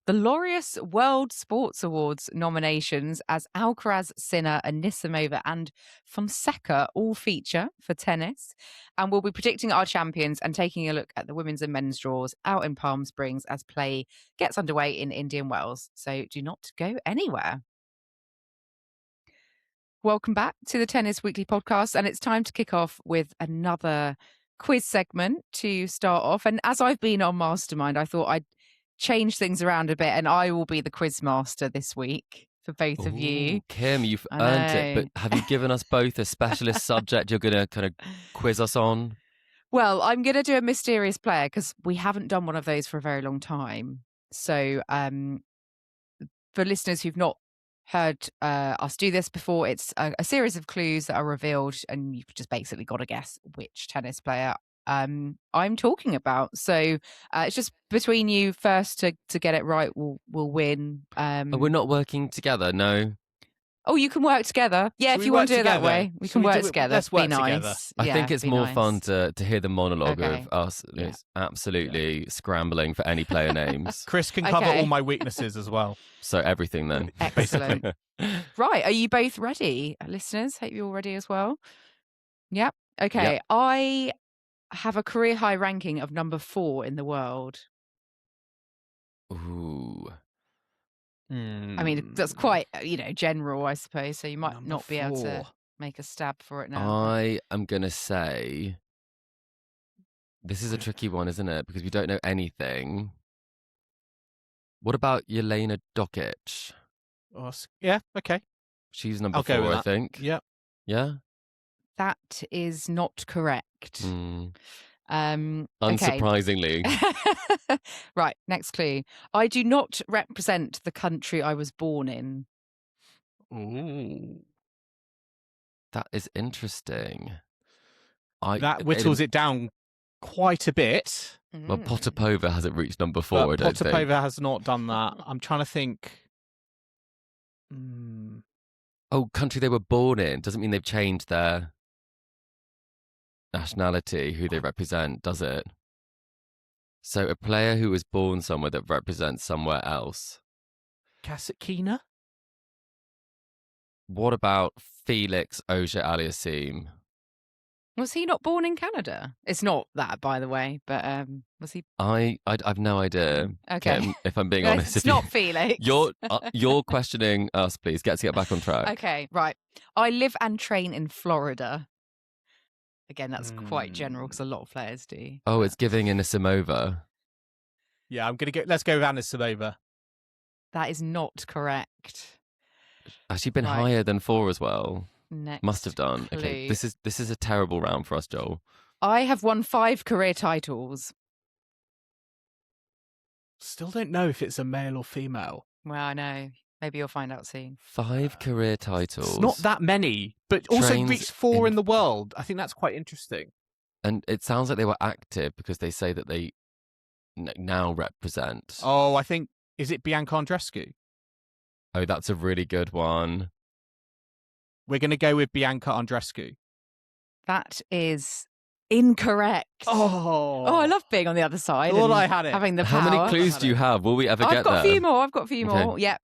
the Laureus World Sports Awards nominations as Alcaraz, Sinner, Anisimova and Fonseca all feature for tennis. And we'll be predicting our champions and taking a look at the women's and men's draws out in Palm Springs as play gets underway in Indian Wells. So do not go anywhere. Welcome back to the Tennis Weekly podcast. And it's time to kick off with another quiz segment to start off. And as I've been on Mastermind, I thought I'd change things around a bit, and I will be the quiz master this week for both of you. Kim, you've I earned it. know. But have you given us both a specialist subject you're going to kind of quiz us on? Well, I'm going to do a mysterious player because we haven't done one of those for a very long time. So for listeners who've not heard us do this before, it's a series of clues that are revealed, and you've just basically got to guess which tennis player I'm talking about. So it's just between you first to get it right will win. We're not working together, no. Oh, you can work together. Yeah, Should if we you want work to do it that together? way, we Should can we work do it? together. Let's Be work nice. together. I think Yeah, it's be more nice. fun to hear the monologue Okay. of us Yeah. absolutely scrambling for any player names. Chris can cover Okay. all my weaknesses as well. So everything then. Excellent. Right, are you both ready, listeners? Hope you're all ready as well. Yep. Okay. Yep. I have a career high ranking of number 4 in the world. Ooh. I mean, that's quite, general, I suppose. So you might Number not be able to 4. make a stab for it now. I am going to say this is a tricky one, isn't it? Because we don't know anything. What about Jelena Dokic? Yeah, okay. She's number I'll go 4, with I that. think. Yeah. Yeah? That is not correct. Mm. Okay. Unsurprisingly. Right, next clue. I do not represent the country I was born in. Ooh. That is interesting. That whittles it down quite a bit. Well, Mm. Potapova hasn't reached number 4, I But don't think. Potapova has not done that. I'm trying to think. Oh, country they were born in doesn't mean they've changed their nationality, who they represent, does it? So a player who was born somewhere that represents somewhere else. Kasatkina? What about Felix Auger-Aliassime? Was he not born in Canada? It's not that, by the way, but was he? I've no idea. Okay. Kim, if I'm being No, honest, it's not Felix. You're questioning us, please. Get back on track. Okay, right. I live and train in Florida. Again, that's quite general because a lot of players do. Oh, it's giving Anisimova. Yeah, let's go with Anisimova. That is not correct. Has she been Right. higher than 4 as well? Next Must have done. clue. Okay, this is a terrible round for us, Joel. I have won 5 career titles. Still don't know if it's a male or female. Well, I know. Maybe you'll find out soon. 5 career titles. It's not that many, but also Trains reached 4 in- in the world. I think that's quite interesting. And it sounds like they were active because they say that they now represent. Oh, I think, is it Bianca Andreescu? Oh, that's a really good one. We're going to go with Bianca Andreescu. That is incorrect. Oh, I love being on the other side. Thought and I had it. Having the How power. many clues do you have? Will we ever get I've got there? a few more. I've got a few Okay. more. Yep.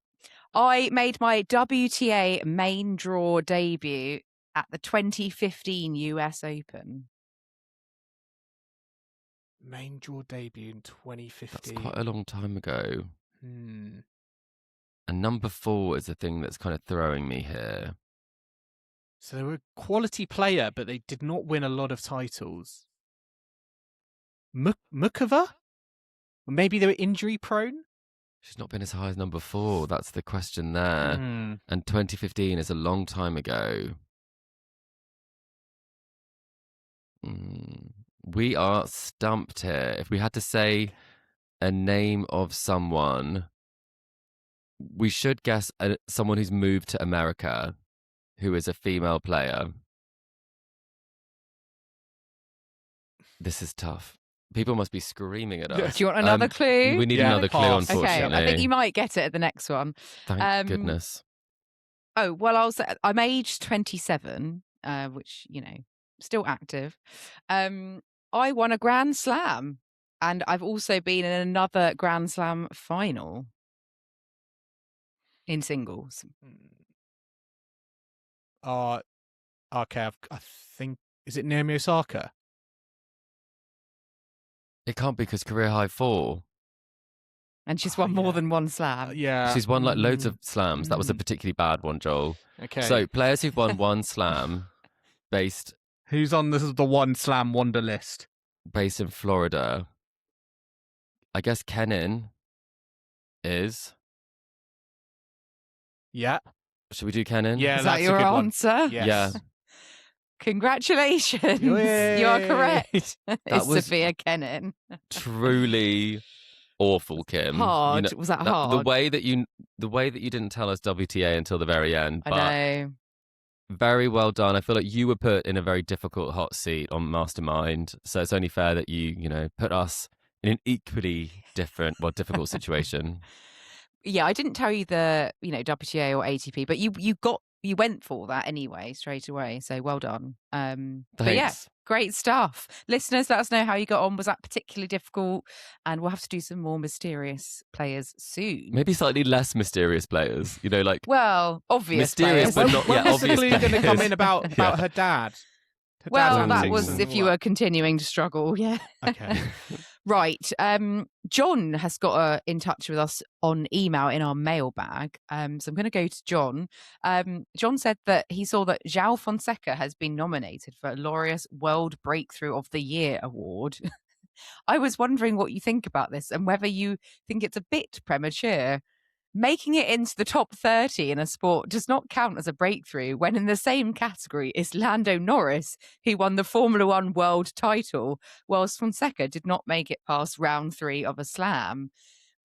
I made my WTA main draw debut at the 2015 US Open. Main draw debut in 2015. That's quite a long time ago. Hmm. And number 4 is the thing that's kind of throwing me here. So they were a quality player, but they did not win a lot of titles. Mukova? Or maybe they were injury prone? She's not been as high as number 4. That's the question there. And 2015 is a long time ago. We are stumped here. If we had to say a name of someone, we should guess someone who's moved to America, who is a female player. This is tough. People must be screaming at us. Do you want another clue? We need Yeah, another clue, pass. unfortunately. Okay, I think you might get it at the next one. Thank goodness. Oh, well, I'm aged 27, which, still active. I won a Grand Slam, and I've also been in another Grand Slam final in singles. Okay, I think, is it Naomi Osaka? It can't be because career high 4. And she's won more than one slam. Yeah. She's won like loads of slams. That was a particularly bad one, Joel. Okay. So players who've won one slam based. Who's on the one slam wonder list? based in Florida. I guess Kenin is. Yeah. Should we do Kenin? Yeah, Is that that's your a good answer? One. Yes. Yeah. Congratulations. You are Yay. correct. It's was- Sophia Kenin. Truly awful, Kim. Hard. Was that hard? The way that you didn't tell us WTA until the very end. But I know. very well done. I feel like you were put in a very difficult hot seat on Mastermind, so it's only fair that you put us in an equally difficult situation. Yeah, I didn't tell you the WTA or ATP, but you went for that anyway straight away. So well done. But yeah, Thanks. great stuff. Listeners, let us know how you got on. Was that particularly difficult? And we'll have to do some more mysterious players soon. Maybe slightly less mysterious players. Like Well, obvious mysterious, players. but not When was the obvious clue going to players. come in about her dad? Her Well, dad's that antics was and if all you that. were continuing to struggle. Yeah. Okay. Right. John has got in touch with us on email in our mailbag. So I'm going to go to John. John said that he saw that Joao Fonseca has been nominated for a Laureus World Breakthrough of the Year award. I was wondering what you think about this and whether you think it's a bit premature. Making it into the top 30 in a sport does not count as a breakthrough when in the same category is Lando Norris, who won the Formula One world title, whilst Fonseca did not make it past round 3 of a slam.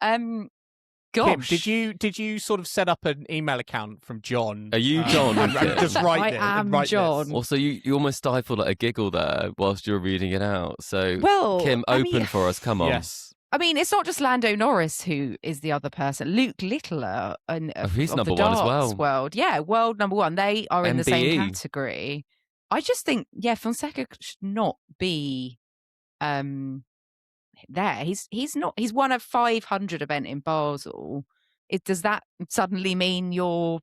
Gosh. Kim, did you sort of set up an email account from John? Are you John? and just write I am write John. This? Also, you almost stifled a giggle there whilst you were reading it out. So, Well, Kim, open for us. Come on. Yes. I mean, it's not just Lando Norris who is the other person. Luke Littler He's of number the one as darts well. world. Yeah, world number 1. They are in the same MBE. category. I just think, Fonseca should not be there. He's not. He's won a 500 event in Basel. Does that suddenly mean you're,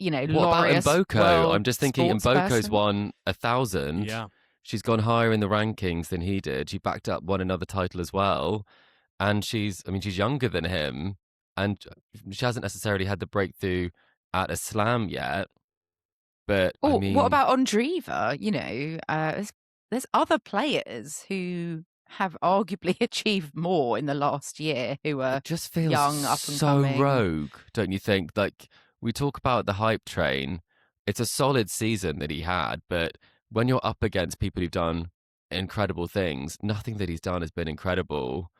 What about Laureus Mboko? world I'm just thinking sports Mboko's person? won 1,000. Yeah. She's gone higher in the rankings than he did. She backed up, won another title as well. And she's younger than him. And she hasn't necessarily had the breakthrough at a slam yet. But Oh, I mean, what about Andreeva? There's other players who have arguably achieved more in the last year who are it just feels young, up and so coming. rogue, don't you think? Like, we talk about the hype train. It's a solid season that he had, but when you're up against people who've done incredible things, nothing that he's done has been incredible.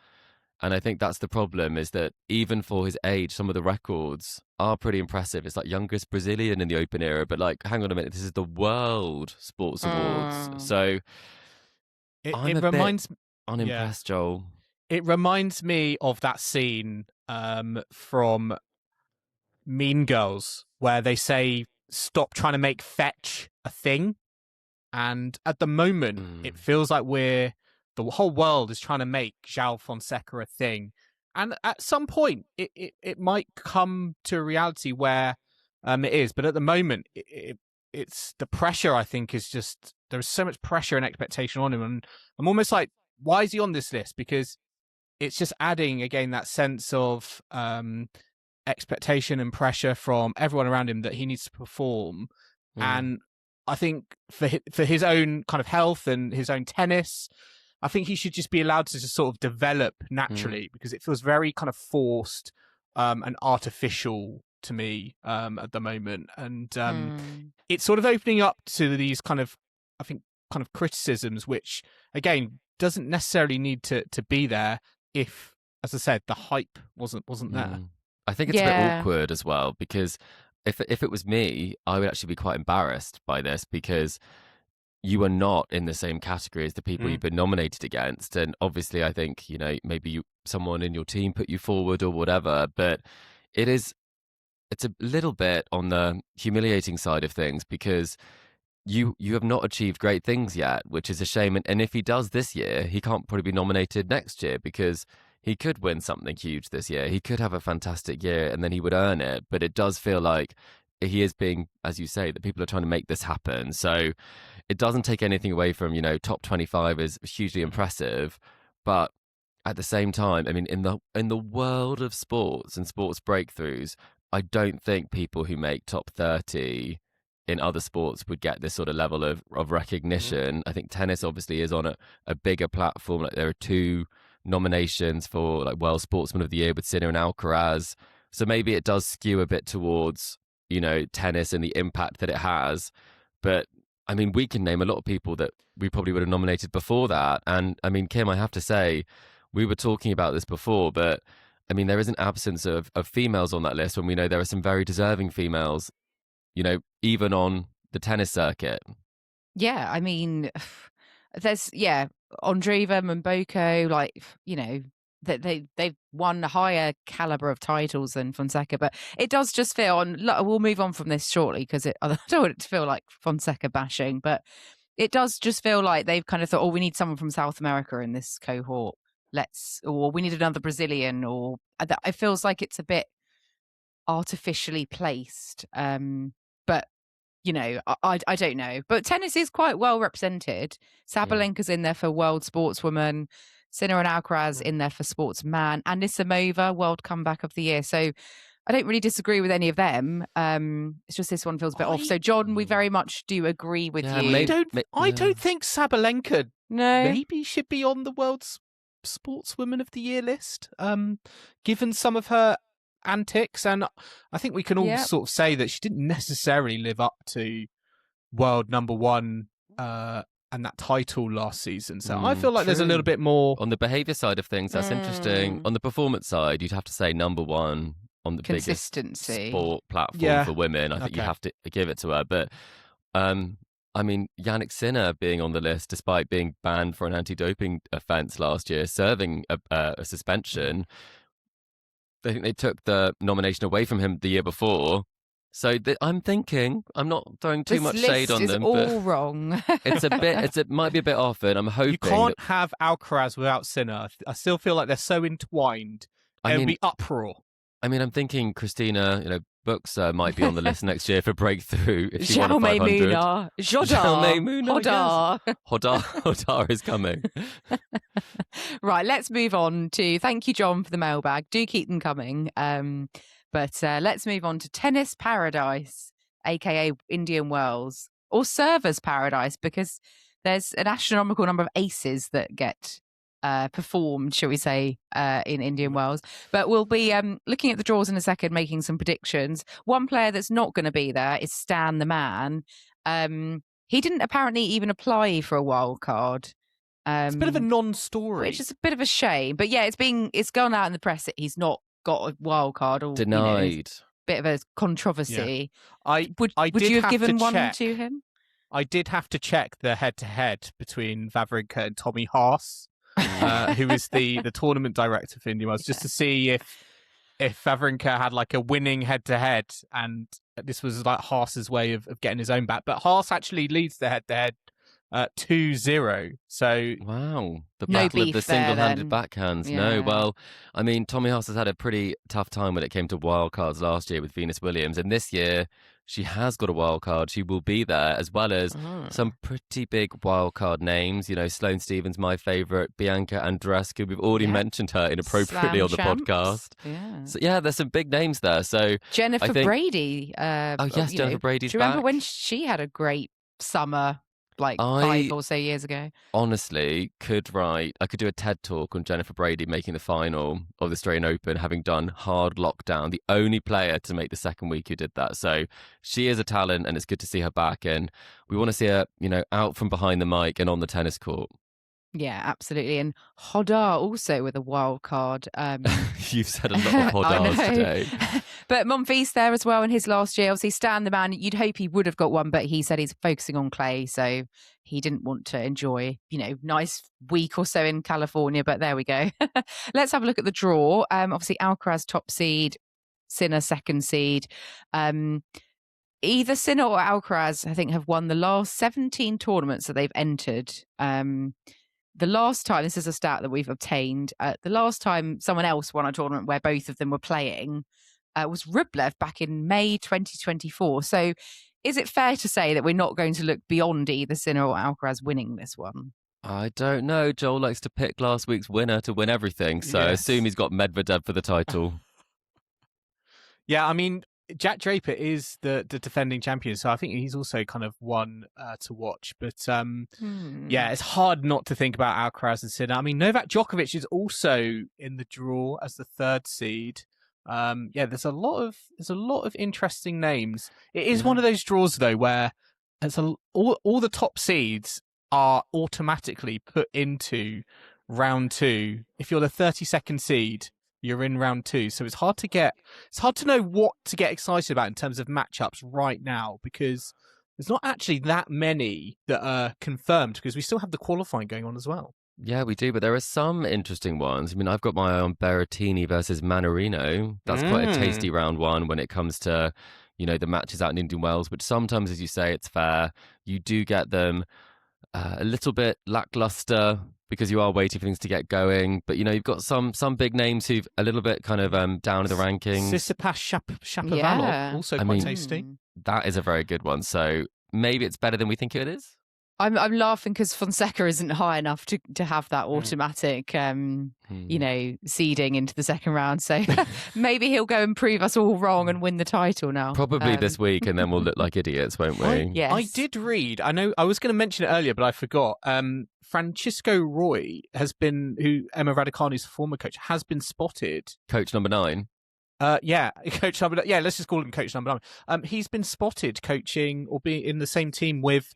And I think that's the problem, is that even for his age, some of the records are pretty impressive. It's like youngest Brazilian in the Open era, but like, hang on a minute, this is the World Sports Awards. So I'm It a reminds bit unimpressed, Joel. It reminds me of that scene from Mean Girls where they say, stop trying to make fetch a thing. And at the moment, it feels like the whole world is trying to make Joao Fonseca a thing. And at some point, it might come to a reality where it is. But at the moment, it's the pressure, I think, is just, there's so much pressure and expectation on him. And I'm almost like, why is he on this list? Because it's just adding, again, that sense of expectation and pressure from everyone around him that he needs to perform. And I think for his own kind of health and his own tennis, I think he should just be allowed to just sort of develop naturally, because it feels very kind of forced and artificial to me at the moment. And it's sort of opening up to these kind of, I think, kind of criticisms, which, again, doesn't necessarily need to be there if, as I said, the hype wasn't there. I think it's a bit awkward as well, because if it was me, I would actually be quite embarrassed by this, because you are not in the same category as the people you've been nominated against. And obviously, I think, maybe someone in your team put you forward or whatever, but it's a little bit on the humiliating side of things, because you have not achieved great things yet, which is a shame. And if he does this year, he can't probably be nominated next year, because he could win something huge this year. He could have a fantastic year and then he would earn it. But it does feel like he is being, as you say, that people are trying to make this happen. So it doesn't take anything away from, top 25 is hugely impressive. But at the same time, I mean, in the world of sports and sports breakthroughs, I don't think people who make top 30 in other sports would get this sort of level of recognition. I think tennis obviously is on a bigger platform. Like there are 2 nominations for like World Sportsman of the Year with Sinner and Alcaraz. So maybe it does skew a bit towards, tennis and the impact that it has. But I mean, we can name a lot of people that we probably would have nominated before that. And I mean, Kim, I have to say, we were talking about this before, but I mean, there is an absence of females on that list when we know there are some very deserving females, even on the tennis circuit. Yeah, I mean, there's Andreeva, Mboko, like, they've won a higher caliber of titles than Fonseca, but it does just feel, and we'll move on from this shortly because I don't want it to feel like Fonseca bashing, but it does just feel like they've kind of thought, oh, we need someone from South America in this cohort. Or we need another Brazilian, or it feels like it's a bit artificially placed. But I don't know. But tennis is quite well represented. Sabalenka's in there for World Sportswoman, Sinner and Alcaraz in there for Sportsman, and Anisimova World Comeback of the Year. So I don't really disagree with any of them. It's just this one feels a bit off. So John, we very much do agree with you. I don't think Sabalenka no maybe should be on the World Sportswoman of the Year list, given some of her antics, and I think we can all sort of say that she didn't necessarily live up to world number 1 and that title last season. So I feel like there's a little bit more on the behaviour side of things. That's interesting. On the performance side, you'd have to say number 1 on the biggest sport platform for women. I think you have to give it to her. But I mean, Yannick Sinner being on the list despite being banned for an anti-doping offence last year, serving a suspension. I think they took the nomination away from him the year before. So I'm thinking, I'm not throwing too much shade on them. This list is all wrong. It might be a bit off, and I'm hoping you can't have Alcaraz without Sinner. I still feel like they're so entwined. It'll be uproar. I mean, I'm thinking Christina, Bucsa might be on the list next year for breakthrough if she won a 500. Hodar is coming. Right, let's move on to, thank you, John, for the mailbag. Do keep them coming. But let's move on to Tennis Paradise, aka Indian Wells, or Servers Paradise, because there's an astronomical number of aces that get performed, shall we say, in Indian Wells. But we'll be looking at the draws in a second, making some predictions. One player that's not going to be there is Stan the Man. He didn't apparently even apply for a wild card. It's a bit of a non-story, which is a bit of a shame. But yeah, it's gone out in the press that he's not got a wild card, or denied. Bit of a controversy. Yeah. Would you have given one to him? I did have to check the head-to-head between Wawrinka and Tommy Haas, who is the tournament director for Indian Wells, just to see if Wawrinka had like a winning head-to-head, and this was like Haas's way of getting his own back. But Haas actually leads the head-to-head 2-0. So wow, the battle of the single-handed backhands. Yeah. No, well, I mean, Tommy Haas has had a pretty tough time when it came to wildcards last year with Venus Williams, and this year she has got a wildcard. She will be there, as well as some pretty big wildcard names. Sloane Stephens, my favourite, Bianca Andreescu. We've already mentioned her inappropriately on the podcast. Yeah. So there's some big names there. So Jennifer Brady. Jennifer Brady's back. Do you remember back. when she had a great summer? Like 5 or so years ago. Honestly, I could do a TED talk on Jennifer Brady making the final of the Australian Open, having done hard lockdown, the only player to make the second week who did that. So she is a talent, and it's good to see her back. And we want to see her, out from behind the mic and on the tennis court. Yeah, absolutely. And Hodar also with a wild card. You've said a lot of Hodars today. But Monfils there as well in his last year. Obviously, Stan the Man, you'd hope he would have got one, but he said he's focusing on clay, so he didn't want to enjoy, nice week or so in California. But there we go. Let's have a look at the draw. Obviously, Alcaraz top seed, Sinner second seed. Either Sinner or Alcaraz, I think, have won the last 17 tournaments that they've entered. The last time, this is a stat that we've obtained, the last time someone else won a tournament where both of them were playing was Rublev back in May 2024. So is it fair to say that we're not going to look beyond either Sinner or Alcaraz winning this one? I don't know. Joel likes to pick last week's winner to win everything, so I assume he's got Medvedev for the title. Yeah, I mean, Jack Draper is the defending champion, so I think he's also kind of one to watch. But yeah, it's hard not to think about Alcaraz and Sinner. I mean, Novak Djokovic is also in the draw as the third seed. Yeah, there's a lot of interesting names. It is one of those draws though where all the top seeds are automatically put into round 2. If you're the 32nd seed, you're in round 2. So it's hard to know what to get excited about in terms of matchups right now, because there's not actually that many that are confirmed, because we still have the qualifying going on as well. Yeah, we do, but there are some interesting ones. I mean, I've got my eye on Berrettini versus Manarino. That's quite a tasty round 1 when it comes to, the matches out in Indian Wells, which sometimes, as you say, it's fair. You do get them a little bit lackluster because you are waiting for things to get going. But, you've got some big names who've a little bit kind of down in the rankings. Tsitsipas Shapovalov, also quite tasty. That is a very good one. So maybe it's better than we think it is. I'm laughing because Fonseca isn't high enough to have that automatic, seeding into the second round. So maybe he'll go and prove us all wrong and win the title now. Probably this week, and then we'll look like idiots, won't we? Yes. I did read. I know I was going to mention it earlier, but I forgot. Francisco Roy who Emma Raducanu's former coach, has been spotted. Coach number 9. Coach number 9. Yeah, let's just call him coach number 9. He's been spotted coaching or being in the same team with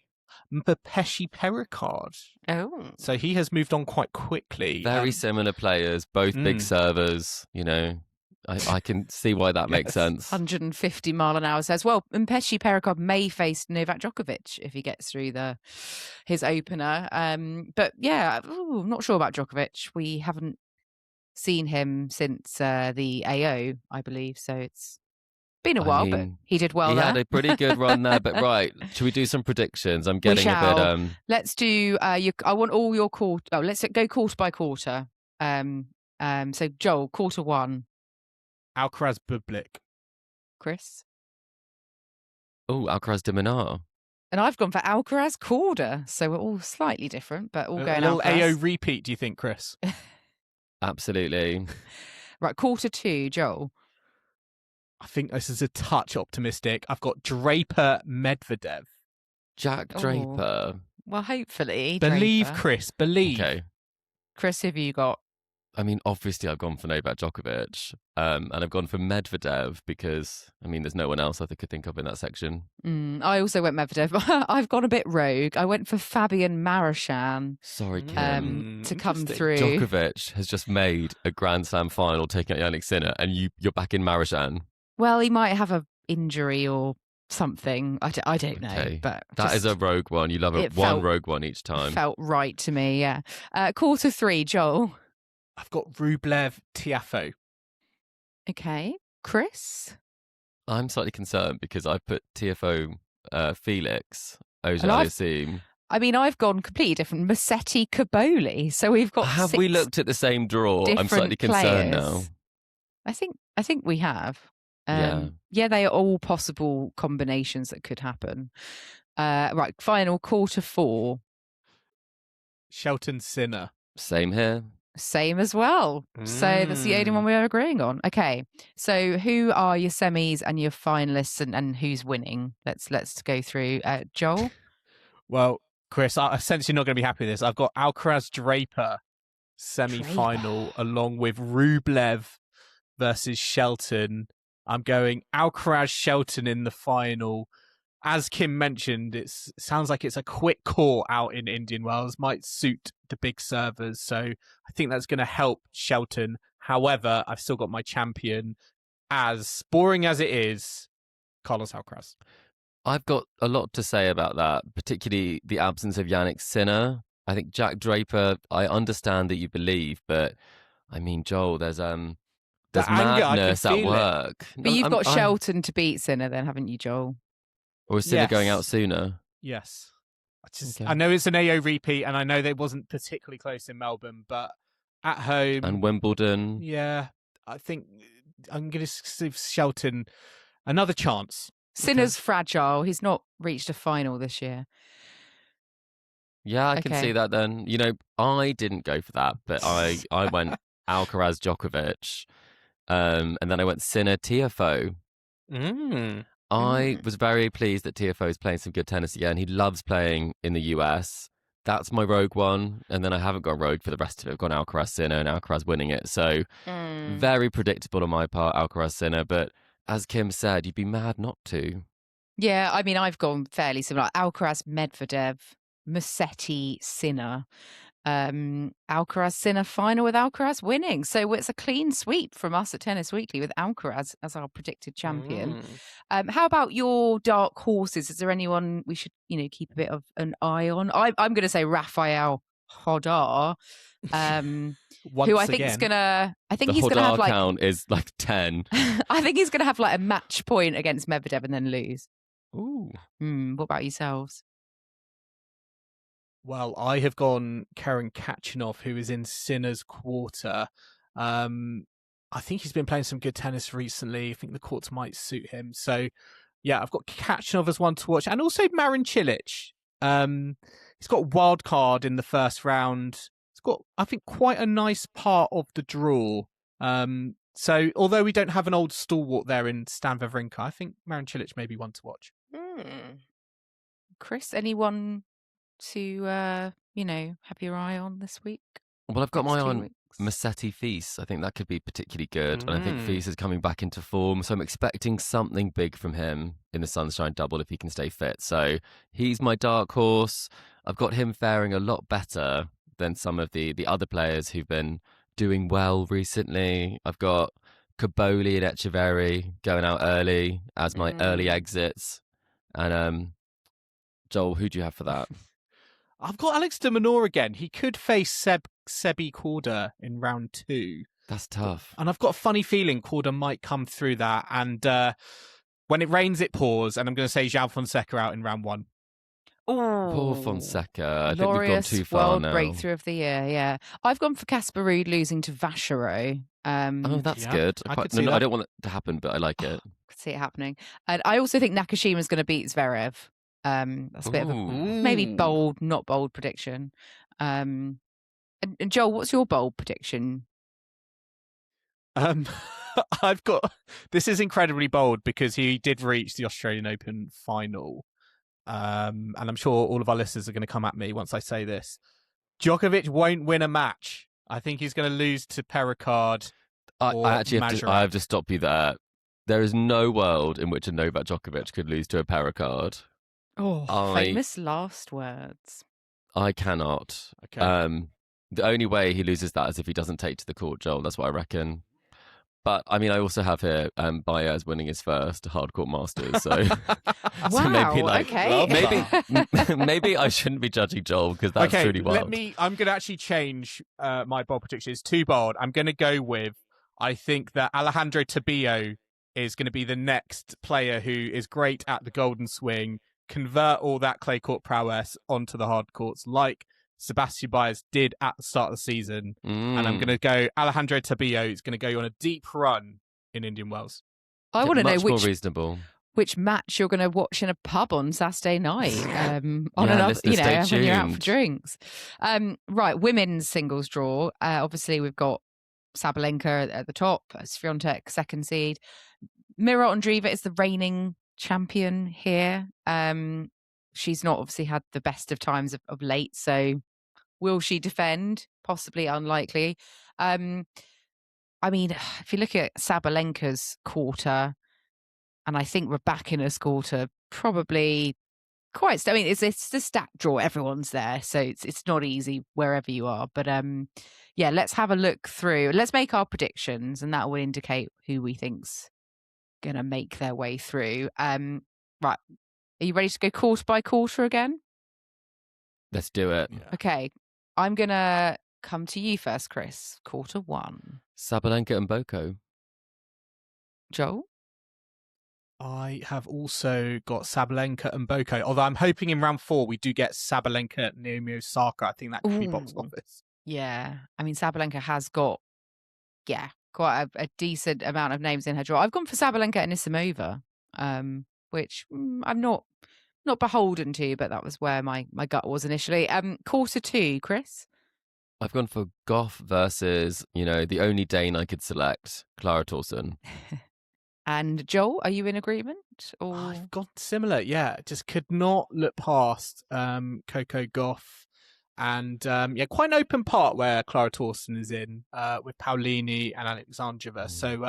Petchey Pericard. Oh. So he has moved on quite quickly. Very similar players, both big servers, I can see why that makes sense. 150 mile an hour says, well, and Petchey Pericard may face Novak Djokovic if he gets through his opener. But yeah, I'm not sure about Djokovic. We haven't seen him since the AO, I believe. So it's been a while, but he did well there. He had a pretty good run there, but right. Should we do some predictions? I'm getting a bit... Let's do... I want all your quarter... Oh, let's go quarter by quarter. So, Joel, quarter 1. Alcaraz Bublik. Chris? Oh, Alcaraz de Minaur. And I've gone for Alcaraz Korda. So we're all slightly different, but all going Alcaraz. A little Alcaraz. AO repeat, do you think, Chris? Absolutely. Right, quarter 2, Joel. I think this is a touch optimistic. I've got Draper Medvedev. Jack Draper. Well, hopefully. Believe, Draper. Chris. Believe. Okay. Chris, who have you got? I mean, obviously, I've gone for Novak Djokovic, and I've gone for Medvedev because, there's no one else I could think of in that section. I also went Medvedev. I've gone a bit rogue. I went for Fabian Marushan. Sorry, Kim. To come through. Djokovic has just made a Grand Slam final taking out Jannik Sinner, and you're back in Marushan. Well, he might have an injury or something. I don't know. Okay. But that is a rogue one. You love one rogue one each time. Felt right to me, yeah. Quarter 3, Joel. I've got Rublev Tiafoe. Okay. Chris? I'm slightly concerned because I've put Tiafoe Felix, Auger-Aliassime. I've gone completely different. Musetti Coboli. So we've got Have we looked at the same draw? I'm slightly concerned now. I think we have. Yeah, they are all possible combinations that could happen. Right, final quarter 4. Shelton Sinner. Same here. Same as well. So that's the only one we're agreeing on. Okay, so who are your semis and your finalists, and who's winning? Let's go through. Joel? Well, Chris, I sense you're not going to be happy with this. I've got Alcaraz Draper semi-final along with Rublev versus Shelton. I'm going Alcaraz Shelton in the final. As Kim mentioned, it sounds like it's a quick court out in Indian Wells. Might suit the big servers. So I think that's going to help Shelton. However, I've still got my champion, as boring as it is, Carlos Alcaraz. I've got a lot to say about that, particularly the absence of Jannik Sinner. I think Jack Draper, I understand that you believe, but Joel, there's madness at work. But you've got Shelton to beat Sinner then, haven't you, Joel? Or is Sinner going out sooner? Yes. I know it's an AO repeat, and I know they wasn't particularly close in Melbourne, but at home... And Wimbledon. Yeah, I think I'm going to give Shelton another chance. Sinner's fragile. He's not reached a final this year. Yeah, I can see that then. I didn't go for that, but I went Alcaraz Djokovic, and then I went Sinner Tiafoe. I was very pleased that TFO is playing some good tennis again. He loves playing in the US. That's my rogue one. And then I haven't got rogue for the rest of it. I've gone Alcaraz Sinner and Alcaraz winning it. So very predictable on my part, Alcaraz Sinner. But as Kim said, you'd be mad not to. Yeah, I mean, I've gone fairly similar. Alcaraz, Medvedev, Musetti, Sinner. Alcaraz Sinner final with Alcaraz winning. So it's a clean sweep from us at Tennis Weekly with Alcaraz as our predicted champion. How about your dark horses? Is there anyone we should, keep a bit of an eye on? I'm going to say Rafael Nadal. Who I think is gonna. I think he's gonna have count is like 10. I think he's gonna have like a match point against Medvedev and then lose. Ooh. What about yourselves? Well, I have gone Karen Khachanov, who is in Sinner's quarter. I think he's been playing some good tennis recently. I think the courts might suit him. So, yeah, I've got Khachanov as one to watch. And also Marin Cilic. He's got a wild card in the first round. He's got, I think, quite a nice part of the draw. So, although we don't have an old stalwart there in Stan Wawrinka, I think Marin Cilic may be one to watch. Chris, anyone to have your eye on this week? Well, I've got my eye on Musetti Fils. I think that could be particularly good. And I think Fils is coming back into form. So I'm expecting something big from him in the Sunshine Double if he can stay fit. So he's my dark horse. I've got him faring a lot better than some of the other players who've been doing well recently. I've got Cobolli and Echeverry going out early as my early exits. And Joel, who do you have for that? I've got Alex de Minaur again. He could face Sebi Korda in round 2. That's tough. And I've got a funny feeling Korda might come through that. And when it rains, it pours. And I'm going to say Joao Fonseca out in round 1. Oh, poor Fonseca. I think we've gone too far world now. breakthrough of the year, yeah. I've gone for Casper Ruud losing to Vachereau. Oh, that's good. I don't want it to happen, but I like it. I could see it happening. And I also think Nakashima's going to beat Zverev. That's a bit of a maybe bold, not bold prediction. And Joel, what's your bold prediction? I've got, this is incredibly bold because he did reach the Australian Open final. And I'm sure all of our listeners are going to come at me once I say this. Djokovic won't win a match. I think he's going to lose to Perricard. I have to stop you there. There is no world in which a Novak Djokovic could lose to a Perricard. Oh, famous last words. I cannot. Okay. The only way he loses that is if he doesn't take to the court, Joel. That's what I reckon. But I mean, I also have here Baez winning his first hardcourt Masters. So, okay. maybe I shouldn't be judging Joel because that's truly wild. I'm going to actually change my bold prediction. It's too bold. I'm going to go with, I think that Alejandro Tabillo is going to be the next player who is great at the golden swing, convert all that clay court prowess onto the hard courts like Sebastian Baez did at the start of the season. And I'm going to go Alejandro Tabillo is going to go on a deep run in Indian Wells. I want to know more reasonable. Which match you're going to watch in a pub on Saturday night on another, when you're out for drinks. Right, women's singles draw. Obviously, we've got Sabalenka at the top, Swiatek second seed. Mira Andreeva is the reigning champion here. She's not obviously had the best of times of late, so will she defend? Possibly unlikely. I mean, if you look at Sabalenka's quarter, and I think Rybakina's quarter, probably quite. I mean, it's the stacked draw. Everyone's there, so it's not easy wherever you are. But yeah, let's have a look through. Let's make our predictions, and that will indicate who we think's gonna make their way through. Right. Are you ready to go quarter by quarter again? Let's do it. Yeah. Okay. I'm going to come to you first, Chris. Quarter 1. Sabalenka and Boko. Joel? I have also got Sabalenka and Boko, although I'm hoping in round 4 we do get Sabalenka, Naomi Osaka. I think that could be box office. Yeah. I mean, Sabalenka has got, quite a decent amount of names in her draw. I've gone for Sabalenka and Issimova. Which I'm not beholden to, but that was where my gut was initially. Quarter 2, Chris? I've gone for Goff versus, the only Dane I could select, Clara Tauson. And Joel, are you in agreement? Or I've gone similar. Yeah, just could not look past Coco Gauff. And quite an open part where Clara Tauson is in with Paulini and Alexandrova. So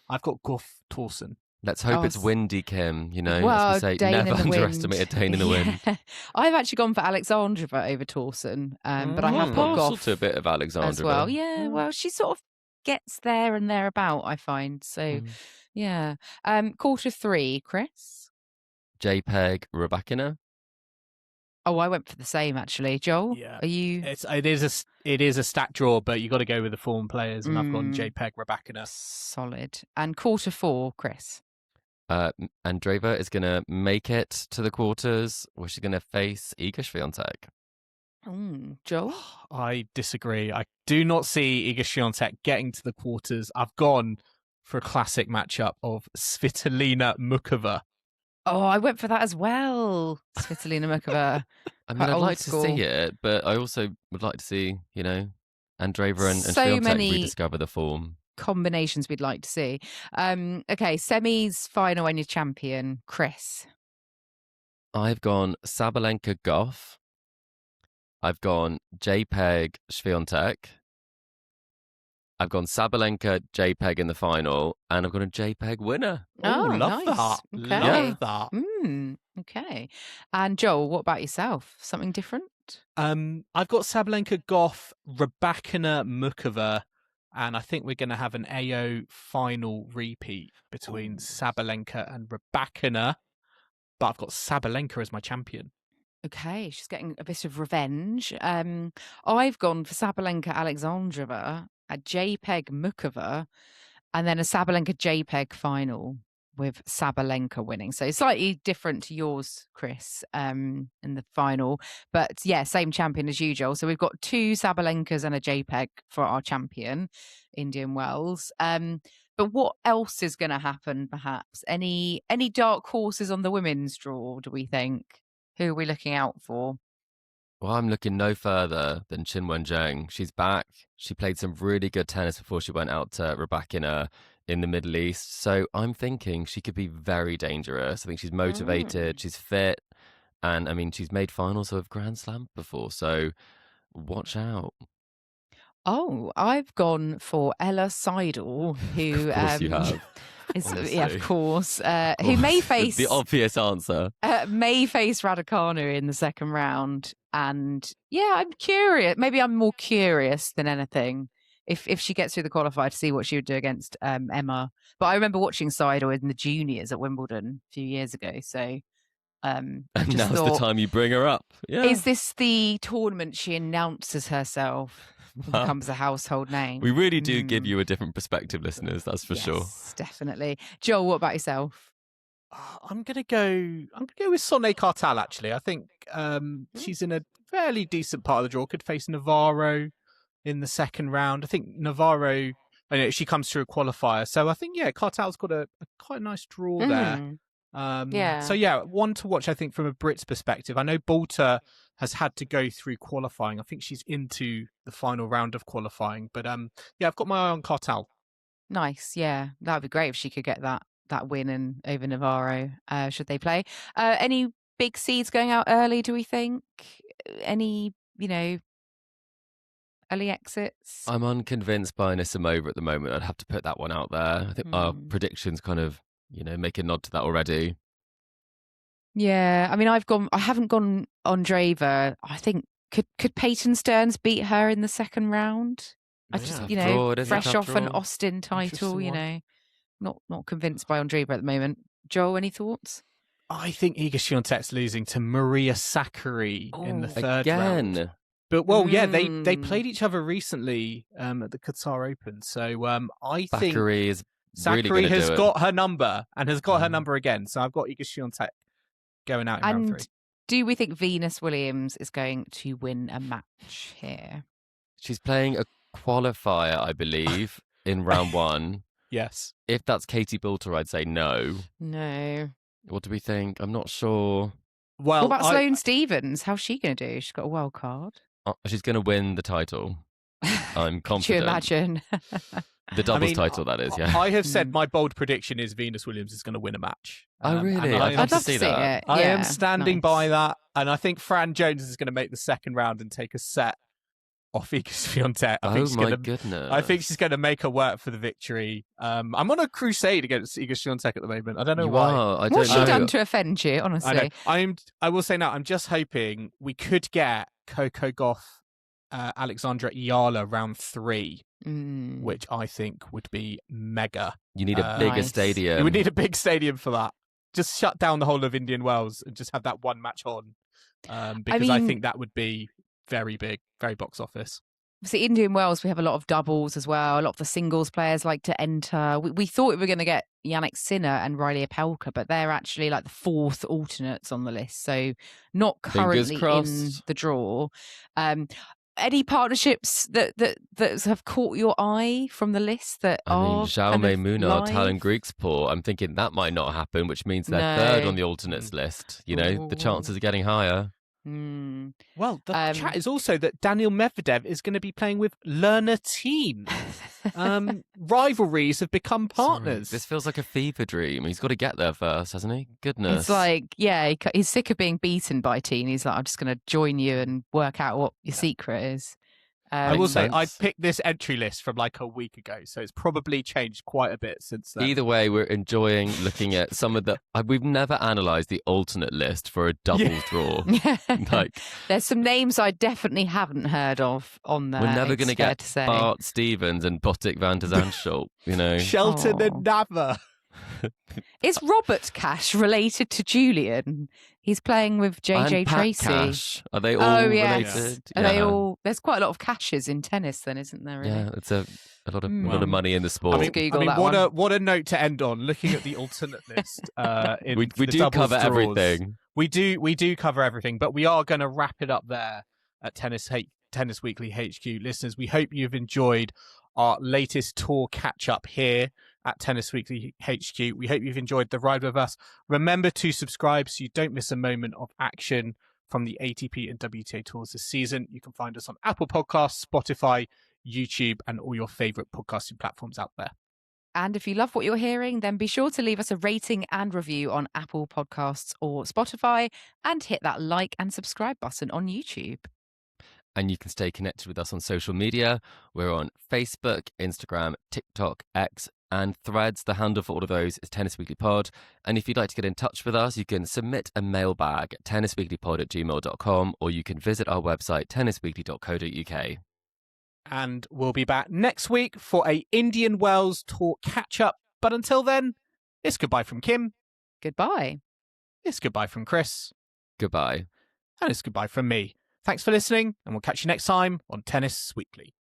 I've got Gauff Tauson. Let's hope it's windy, Kim. You know, well, as we say, Dane never in the underestimate wind. a Dane in the wind. I've actually gone for Alexandrova over Tauson, but I have got partial Gauff to a bit of Alexandrova as well. Yeah, well, she sort of gets there and thereabout, I find. So, yeah. Quarter 3, Chris. JPEG Rybakina. Oh, I went for the same actually. Joel, are you? It is a stat draw, but you got to go with the form players, and I've gone JPEG Rybakina. Solid. And quarter 4, Chris. Andreeva is going to make it to the quarters, where she's going to face Iga Swiatek. Joel? I disagree. I do not see Iga Swiatek getting to the quarters. I've gone for a classic matchup of Svitolina Mukova. Oh, I went for that as well. Svitolina Mukova. I mean, I'd like to see it, but I also would like to see, Andreeva and Swiatek rediscover the form. Combinations we'd like to see. Okay, semis, final, and your champion, Chris. I've gone Sabalenka Gauff. I've gone JPEG Swiatek. I've gone Sabalenka JPEG in the final, and I've got a JPEG winner. Oh, love nice. that. Okay. Love that. Okay. And Joel, what about yourself? Something different? I've got Sabalenka Gauff, Rybakina Mukova, and I think we're going to have an AO final repeat between Sabalenka and Rybakina, but I've got Sabalenka as my champion. Okay, she's getting a bit of revenge. I've gone for Sabalenka Alexandrova, a JPEG Mukova, and then a Sabalenka JPEG final with Sabalenka winning. So slightly different to yours, Chris, in the final. But yeah, same champion as you, Joel. So we've got 2 Sabalenkas and a JPEG for our champion, Indian Wells. But what else is going to happen, perhaps? Any dark horses on the women's draw, do we think? Who are we looking out for? Well, I'm looking no further than Qin Wenjing. She's back. She played some really good tennis before she went out to Rybakina in the Middle East. So I'm thinking she could be very dangerous. I think she's motivated, she's fit, and I mean, she's made finals of Grand Slam before. So watch out. Oh, I've gone for Ella Seidel, who Of course you have. of course, who may face the obvious answer. May face Raducanu in the second round, and yeah, I'm curious. Maybe I'm more curious than anything if she gets through the qualifier to see what she would do against Emma. But I remember watching Seidel in the juniors at Wimbledon a few years ago, so. And now's the time you bring her up. Yeah. Is this the tournament she announces herself? Becomes a household name. We really do give you a different perspective, listeners. That's for sure. Definitely. Joel, what about yourself? I'm gonna go with Sonia Cartal. Actually, I think she's in a fairly decent part of the draw. Could face Navarro in the second round. I think Navarro. She comes through a qualifier, so I think Cartal's got a quite nice draw there. So one to watch, I think, from a Brits perspective. I know Balta has had to go through qualifying. I think she's into the final round of qualifying, but I've got my eye on Cartal. Nice, yeah, that would be great if she could get that win over Navarro. Should they play? Any big seeds going out early? Do we think any early exits? I'm unconvinced by Anisimova at the moment. I'd have to put that one out there. I think our predictions kind of make a nod to that already. Yeah, I mean, I haven't gone Andreeva. I think could Peyton Stearns beat her in the second round? I just fresh off an Austin title, not convinced by Andreeva at the moment. Joel, any thoughts? I think Iga Swiatek's losing to Maria Sakkari in the third round. But they played each other recently at the Qatar Open, so I think Sakkari has got her number and has got her number again. So I've got Iga Swiatek going out in round 3. Do we think Venus Williams is going to win a match here? She's playing a qualifier, I believe, in round 1. Yes. If that's Katie Boulter, I'd say no. No. What do we think? I'm not sure. Well, what about Sloane Stephens? How's she going to do? She's got a wild card. She's going to win the title. I'm confident. Could you imagine? The doubles title, that is, yeah. I have said my bold prediction is Venus Williams is going to win a match. Oh, really? I'd I'd love to see that. it. I Yeah, am standing nice. by that. And I think Fran Jones is going to make the second round and take a set off Iga Swiatek. Goodness. I think she's going to make her work for the victory. I'm on a crusade against Iga Swiatek at the moment. I don't know why. What's she done to offend you, honestly? I will say now, I'm just hoping we could get Coco Gauff, Alexandra Iala round 3, which I think would be mega. You need a bigger stadium. You would need a big stadium for that. Just shut down the whole of Indian Wells and just have that one match on. Because I think that would be very big, very box office. See, Indian Wells, we have a lot of doubles as well. A lot of the singles players like to enter. We thought we were going to get Yannick Sinner and Riley Opelka, but they're actually like the 4th alternates on the list. So not currently in the draw. Any partnerships that have caught your eye from the list that are Jaume Munar, live? Talon Griekspoor, I'm thinking that might not happen, which means they're 3rd on the alternates list. You know, the chances are getting higher. Well, the chat is also that Daniel Medvedev is going to be playing with Lerner Team. Rivalries have become partners. This feels like a fever dream. He's got to get there first, hasn't he? Goodness. It's like, he's sick of being beaten by Teen. He's like, I'm just going to join you and work out what your secret is. I will say, I picked this entry list from like a week ago, so it's probably changed quite a bit since then. Either way, we're enjoying looking at some of the... We've never analysed the alternate list for a doubles draw. There's some names I definitely haven't heard of on there. We're never going to get Bart Stevens and Botic van der Zandschulp, you know. Shelton and Nava. Is Robert Cash related to Julian? He's playing with JJ Tracy. Cash. Are they all related? Are they all? There's quite a lot of cashes in tennis, then, isn't there? Really? Yeah, it's a lot of money in the sport. What a note to end on. Looking at the alternate list, we do cover everything. We do cover everything, but we are going to wrap it up there at Tennis Weekly HQ. Listeners, we hope you've enjoyed our latest tour catch up here at Tennis Weekly HQ. We hope you've enjoyed the ride with us. Remember to subscribe so you don't miss a moment of action from the ATP and WTA tours this season. You can find us on Apple Podcasts, Spotify, YouTube, and all your favorite podcasting platforms out there. And if you love what you're hearing, then be sure to leave us a rating and review on Apple Podcasts or Spotify, and hit that like and subscribe button on YouTube. And you can stay connected with us on social media. We're on Facebook, Instagram, TikTok, X, and Threads. The handle for all of those is Tennis Weekly Pod. And if you'd like to get in touch with us, you can submit a mailbag at tennisweeklypod@gmail.com, or you can visit our website, tennisweekly.co.uk. And we'll be back next week for a Indian Wells tour catch-up. But until then, it's goodbye from Kim. Goodbye. It's goodbye from Chris. Goodbye. And it's goodbye from me. Thanks for listening, and we'll catch you next time on Tennis Weekly.